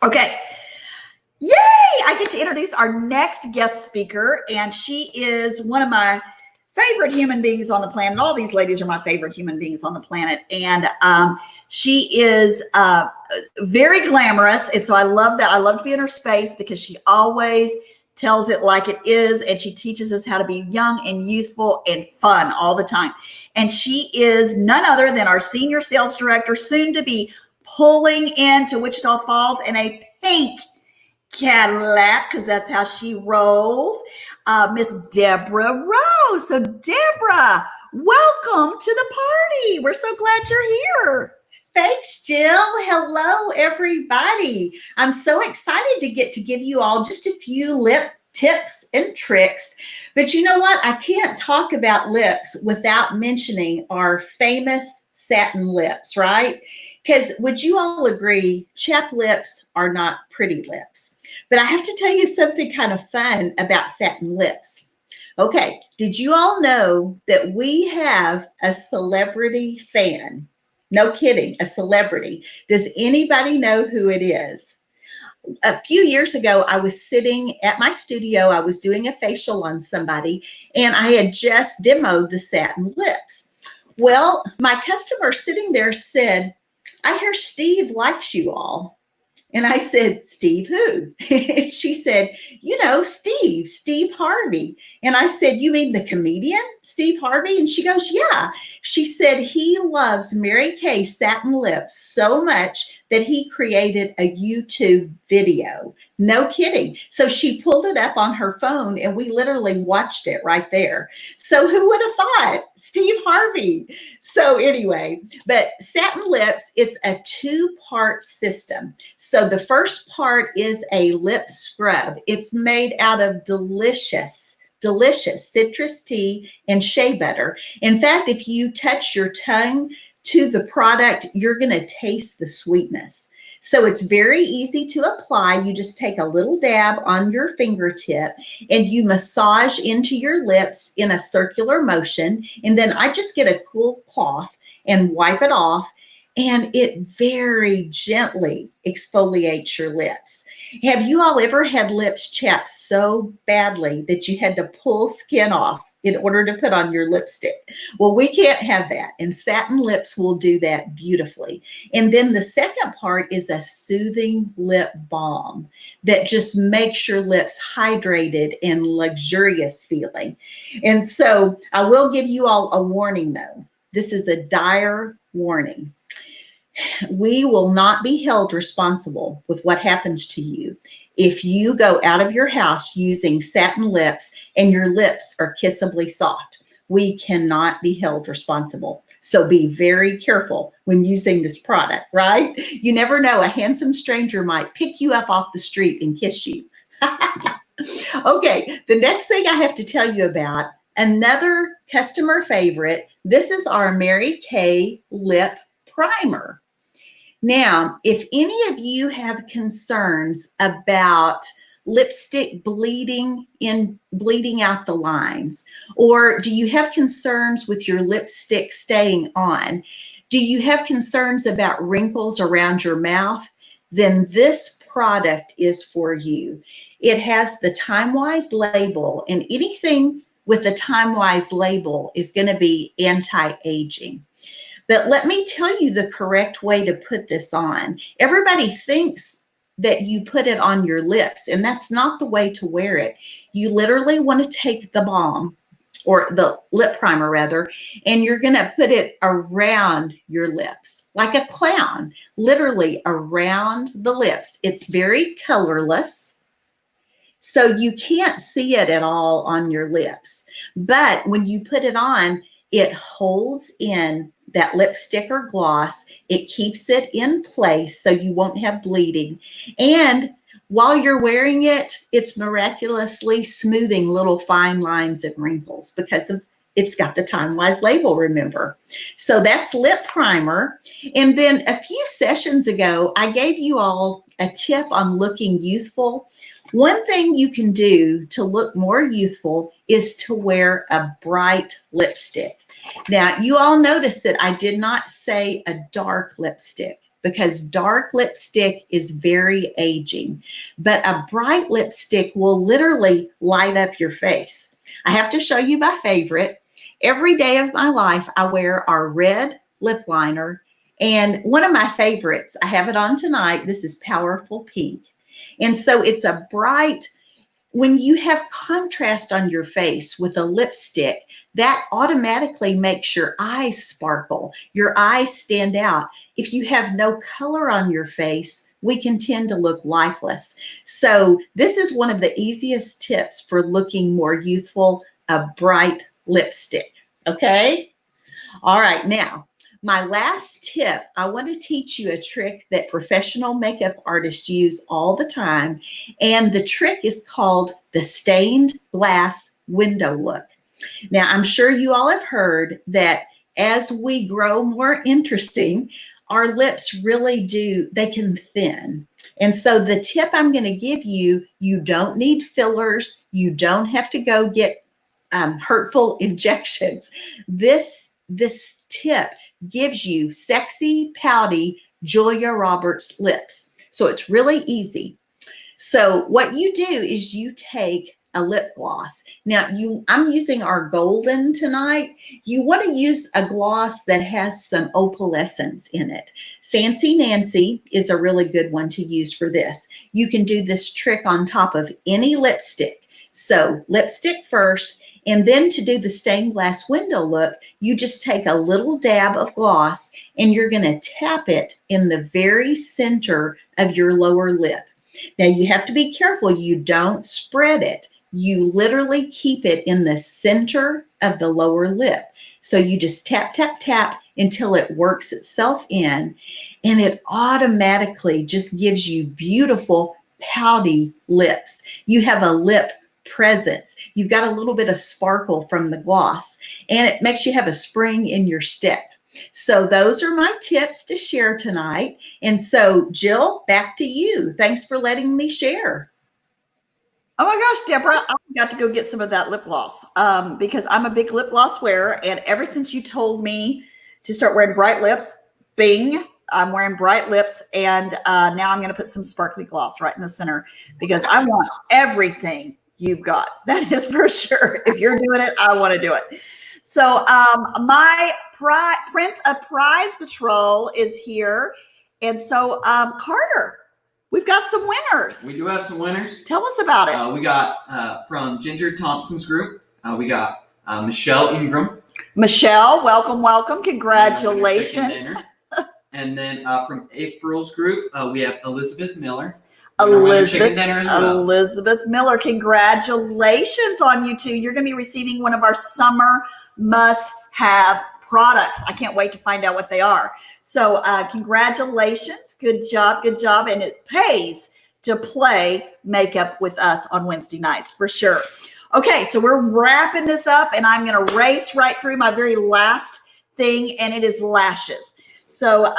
Okay. Yay! I get to introduce our next guest speaker, and she is one of my favorite human beings on the planet. All these ladies are my favorite human beings on the planet, and she is very glamorous, and so I love that. I love to be in her space because she always tells it like it is, and she teaches us how to be young and youthful and fun all the time. And she is none other than our senior sales director, soon to be pulling into Wichita Falls in a pink Cadillac, because that's how she rolls, Miss Deborah Rose. So Deborah, welcome to the party. We're so glad you're here. Thanks, Jill. Hello, everybody. I'm so excited to get to give you all just a few lip tips and tricks. But you know what? I can't talk about lips without mentioning our famous satin lips, right? Because would you all agree, chapped lips are not pretty lips? But I have to tell you something kind of fun about satin lips. Okay, did you all know that we have a celebrity fan? No kidding, a celebrity. Does anybody know who it is? A few years ago, I was sitting at my studio. I was doing a facial on somebody, and I had just demoed the satin lips. Well, my customer sitting there said, I hear Steve likes you all. And I said, Steve who? She said, Steve Harvey. And I said, you mean the comedian, Steve Harvey? And she goes, yeah. She said he loves Mary Kay satin lips so much that he created a YouTube video. No kidding. So she pulled it up on her phone and we literally watched it right there. So who would have thought? Steve Harvey. So anyway, but satin lips, it's a two-part system. So the first part is a lip scrub. It's made out of delicious citrus tea and shea butter. In fact, if you touch your tongue to the product, you're going to taste the sweetness. So it's very easy to apply. You just take a little dab on your fingertip and you massage into your lips in a circular motion. And then I just get a cool cloth and wipe it off, and it very gently exfoliates your lips. Have you all ever had lips chapped so badly that you had to pull skin off in order to put on your lipstick? Well, we can't have that, and Satin Lips will do that beautifully. And then the second part is a soothing lip balm that just makes your lips hydrated and luxurious feeling. And so I will give you all a warning though. This is a dire warning. We will not be held responsible with what happens to you if you go out of your house using Satin Lips and your lips are kissably soft. We cannot be held responsible. So be very careful when using this product, right? You never know, a handsome stranger might pick you up off the street and kiss you. Okay, the next thing I have to tell you about, another customer favorite, this is our Mary Kay Lip Primer. Now, if any of you have concerns about lipstick bleeding out the lines, or do you have concerns with your lipstick staying on? Do you have concerns about wrinkles around your mouth? Then this product is for you. It has the Timewise label, and anything with the Timewise label is going to be anti-aging. But let me tell you the correct way to put this on. Everybody thinks that you put it on your lips, and that's not the way to wear it. You literally want to take the balm, or the lip primer rather, and you're going to put it around your lips like a clown, literally around the lips. It's very colorless, so you can't see it at all on your lips. But when you put it on, it holds in that lipstick or gloss. It keeps it in place so you won't have bleeding. And while you're wearing it, it's miraculously smoothing little fine lines and wrinkles because it's got the Timewise label, remember. So that's lip primer. And then a few sessions ago, I gave you all a tip on looking youthful. One thing you can do to look more youthful is to wear a bright lipstick. Now, you all notice that I did not say a dark lipstick because dark lipstick is very aging, but a bright lipstick will literally light up your face. I have to show you my favorite. Every day of my life, I wear our red lip liner, and one of my favorites, I have it on tonight. This is Powerful Pink. And so it's a bright, when you have contrast on your face with a lipstick, that automatically makes your eyes sparkle, your eyes stand out. If you have no color on your face, we can tend to look lifeless. So this is one of the easiest tips for looking more youthful, a bright lipstick, okay? All right, now, my last tip, I want to teach you a trick that professional makeup artists use all the time, and the trick is called the stained glass window look. Now, I'm sure you all have heard that as we grow more interesting, our lips really do, they can thin. And so the tip I'm going to give you, you don't need fillers. You don't have to go get hurtful injections. This tip gives you sexy, pouty Julia Roberts lips. So it's really easy. So what you do is you take a lip gloss. Now I'm using our golden tonight. You want to use a gloss that has some opalescence in it. Fancy Nancy is a really good one to use for this. You can do this trick on top of any lipstick. So lipstick first, and then to do the stained glass window look, you just take a little dab of gloss and you're going to tap it in the very center of your lower lip. Now you have to be careful you don't spread it. You literally keep it in the center of the lower lip. So you just tap, tap, tap until it works itself in, and it automatically just gives you beautiful pouty lips. You have a lip presence. You've got a little bit of sparkle from the gloss, and it makes you have a spring in your step. So those are my tips to share tonight. And so, Jill, back to you. Thanks for letting me share. Oh my gosh, Deborah, I got to go get some of that lip gloss because I'm a big lip gloss wearer. And ever since you told me to start wearing bright lips, bing, I'm wearing bright lips. And now I'm going to put some sparkly gloss right in the center because I want everything you've got. That is for sure. If you're doing it, I want to do it. So my Prince of Prize Patrol is here. And so Carter, we've got some winners. We do have some winners. Tell us about it. We got from Ginger Thompson's group, we got Michelle Ingram. Michelle, welcome, welcome. Congratulations. And then from April's group, we have Elizabeth Miller. Elizabeth Miller, congratulations on you two. You're going to be receiving one of our summer must-have products. I can't wait to find out what they are. So congratulations. Good job. Good job. And it pays to play makeup with us on Wednesday nights for sure. Okay, so we're wrapping this up and I'm going to race right through my very last thing, and it is lashes. So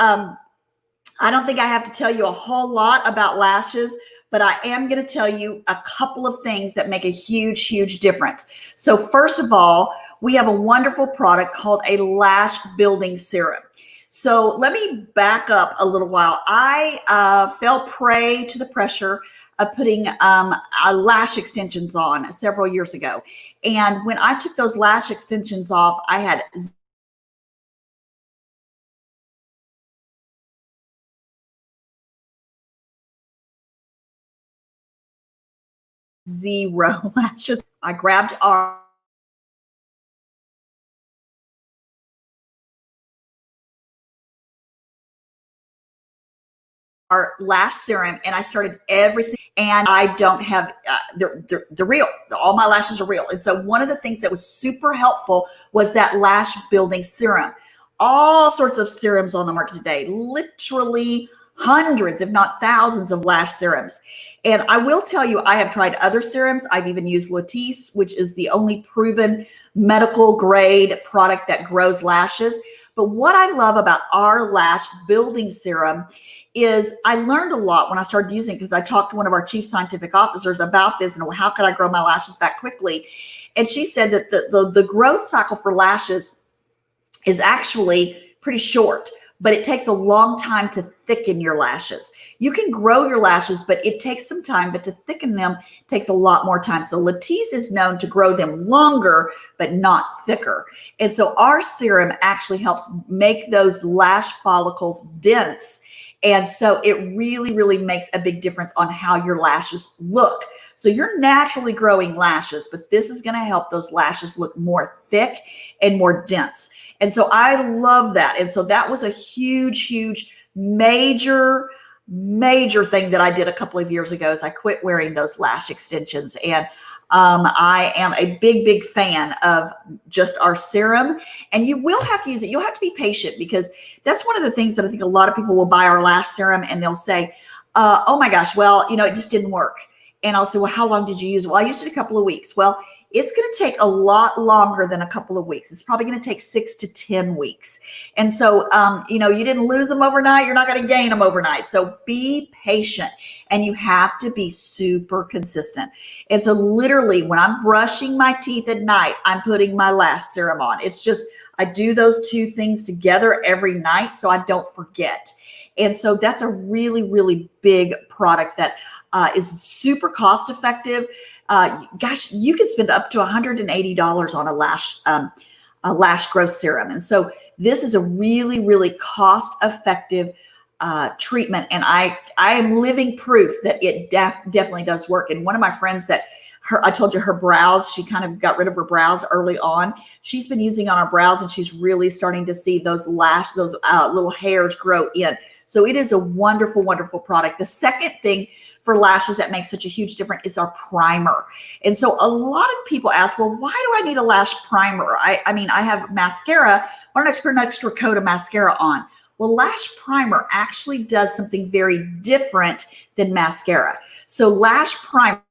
I don't think I have to tell you a whole lot about lashes, but I am going to tell you a couple of things that make a huge, huge difference. So first of all, we have a wonderful product called a lash building serum. So let me back up a little while. I fell prey to the pressure of putting lash extensions on several years ago. And when I took those lash extensions off, I had zero lashes. I grabbed our lash serum and I started and I don't have they're real. All my lashes are real. And so one of the things that was super helpful was that lash building serum. All sorts of serums on the market today, literally hundreds, if not thousands of lash serums. And I will tell you, I have tried other serums. I've even used Latisse, which is the only proven medical grade product that grows lashes. But what I love about our lash building serum is I learned a lot when I started using it because I talked to one of our chief scientific officers about this and how could I grow my lashes back quickly. And she said that the growth cycle for lashes is actually pretty short, but it takes a long time to thicken your lashes. You can grow your lashes, but it takes some time, but to thicken them takes a lot more time. So Latisse is known to grow them longer, but not thicker. And so our serum actually helps make those lash follicles dense. And so it really, really makes a big difference on how your lashes look. So you're naturally growing lashes, but this is going to help those lashes look more thick and more dense. And so I love that. And so that was a huge, huge, major thing that I did a couple of years ago is I quit wearing those lash extensions. And I am a big fan of just our serum, and you will have to use it. You'll have to be patient because that's one of the things that I think a lot of people will buy our lash serum and they'll say, oh my gosh, well, you know, it just didn't work. And I'll say, well, how long did you use it? Well, I used it a couple of weeks. Well, it's going to take a lot longer than a couple of weeks. It's probably going to take 6 to 10 weeks. And so, you know, you didn't lose them overnight. You're not going to gain them overnight. So be patient and you have to be super consistent. And so literally when I'm brushing my teeth at night, I'm putting my lash serum on. It's just, I do those two things together every night so I don't forget. And so that's a really, really big product that is super cost effective. Gosh, you can spend up to $180 on a lash growth serum. And so this is a really, really cost effective treatment. And I am living proof that it definitely does work. And one of my friends that I told you her brows, she kind of got rid of her brows early on. She's been using on her brows and she's really starting to see those little hairs grow in. So it is a wonderful, wonderful product. The second thing for lashes that makes such a huge difference is our primer. And so a lot of people ask, well, why do I need a lash primer? I mean, I have mascara. Why don't I just put an extra coat of mascara on? Well, lash primer actually does something very different than mascara. So lash primer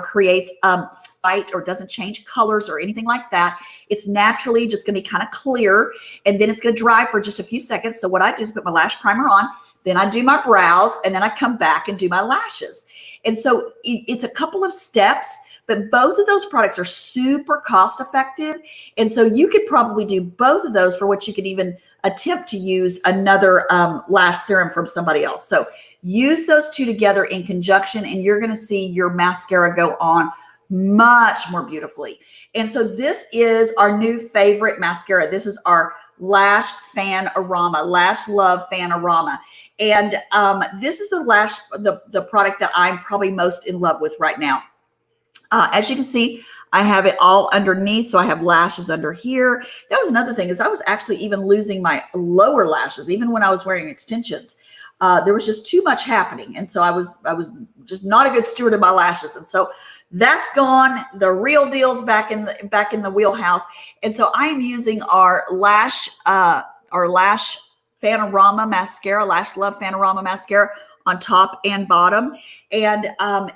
creates light or doesn't change colors or anything like that. It's naturally just going to be kind of clear, and then it's going to dry for just a few seconds. So what I do is put my lash primer on, then I do my brows, and then I come back and do my lashes. And so it's a couple of steps, but both of those products are super cost effective. And so you could probably do both of those for what you could even attempt to use another lash serum from somebody else. So use those two together in conjunction, and you're going to see your mascara go on much more beautifully. And so this is our new favorite mascara. This is our Lash Fan-Arama, Lash Love Fan-Arama. And this is the product that I'm probably most in love with right now. As you can see, I have it all underneath. So I have lashes under here. That was another thing, is I was actually even losing my lower lashes, even when I was wearing extensions. There was just too much happening. And so I was just not a good steward of my lashes. And so that's gone. The real deal's back in the wheelhouse. And so I am using our Lash Fan-Arama mascara, Lash Love Fan-Arama mascara on top and bottom. And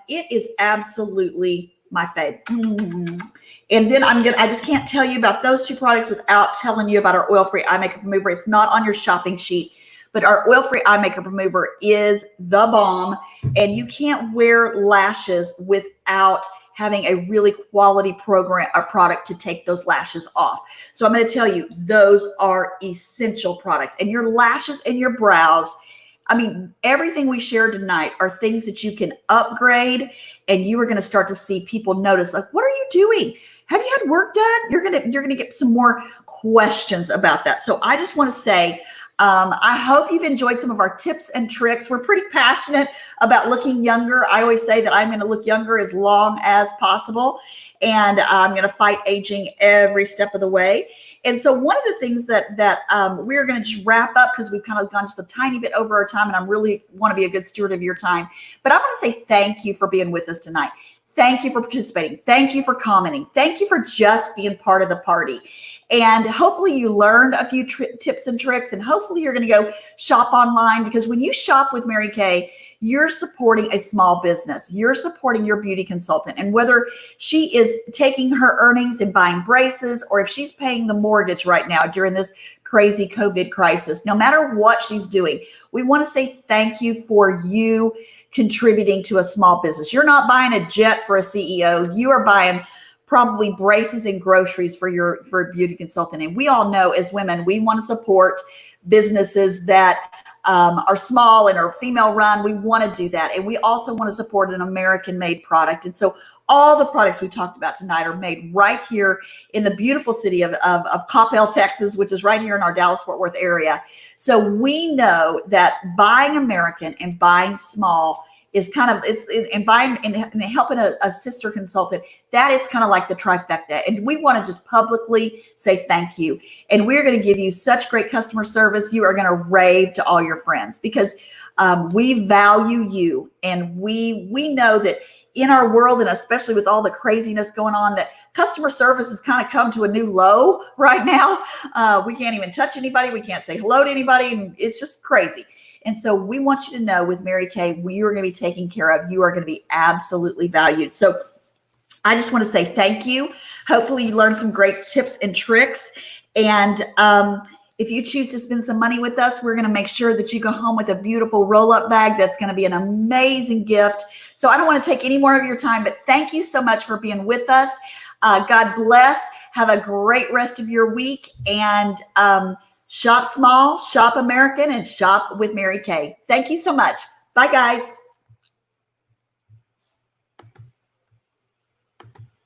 it is absolutely my fave. And then I just can't tell you about those two products without telling you about our oil-free eye makeup remover. It's not on your shopping sheet, but our oil-free eye makeup remover is the bomb. And you can't wear lashes without having a really quality product to take those lashes off. So I'm going to tell you, those are essential products. And your lashes and your brows, I mean, everything we shared tonight are things that you can upgrade, and you are going to start to see people notice, like, what are you doing? Have you had work done? You're going to get some more questions about that. So I just want to say, I hope you've enjoyed some of our tips and tricks. We're pretty passionate about looking younger. I always say that I'm going to look younger as long as possible, and I'm going to fight aging every step of the way. And so one of the things that we're going to just wrap up, because we've kind of gone just a tiny bit over our time, and I really want to be a good steward of your time. But I want to say thank you for being with us tonight. Thank you for participating. Thank you for commenting. Thank you for just being part of the party. And hopefully you learned a few tips and tricks, and hopefully you're going to go shop online, because when you shop with Mary Kay, you're supporting a small business. You're supporting your beauty consultant. And whether she is taking her earnings and buying braces, or if she's paying the mortgage right now during this crazy COVID crisis, no matter what she's doing, we want to say thank you for you contributing to a small business. You're not buying a jet for a CEO. You are buying probably braces and groceries for a beauty consultant. And we all know, as women, we want to support businesses that are small and are female run. We want to do that. And we also want to support an American made product. And so all the products we talked about tonight are made right here in the beautiful city of Coppell, Texas, which is right here in our Dallas-Fort Worth area. So we know that buying American and buying small is kind of, and buying and helping a sister consultant, that is kind of like the trifecta. And we want to just publicly say thank you. And we're going to give you such great customer service. You are going to rave to all your friends, because we value you. And we know that in our world, and especially with all the craziness going on, that customer service has kind of come to a new low right now. We can't even touch anybody. We can't say hello to anybody. And it's just crazy. And so we want you to know, with Mary Kay, we are going to be taken care of. You are going to be absolutely valued. So I just want to say thank you. Hopefully you learned some great tips and tricks. And if you choose to spend some money with us, we're going to make sure that you go home with a beautiful roll-up bag. That's going to be an amazing gift. So I don't want to take any more of your time, but thank you so much for being with us. God bless. Have a great rest of your week. And shop small, shop American, and shop with Mary Kay. Thank you so much. Bye, guys.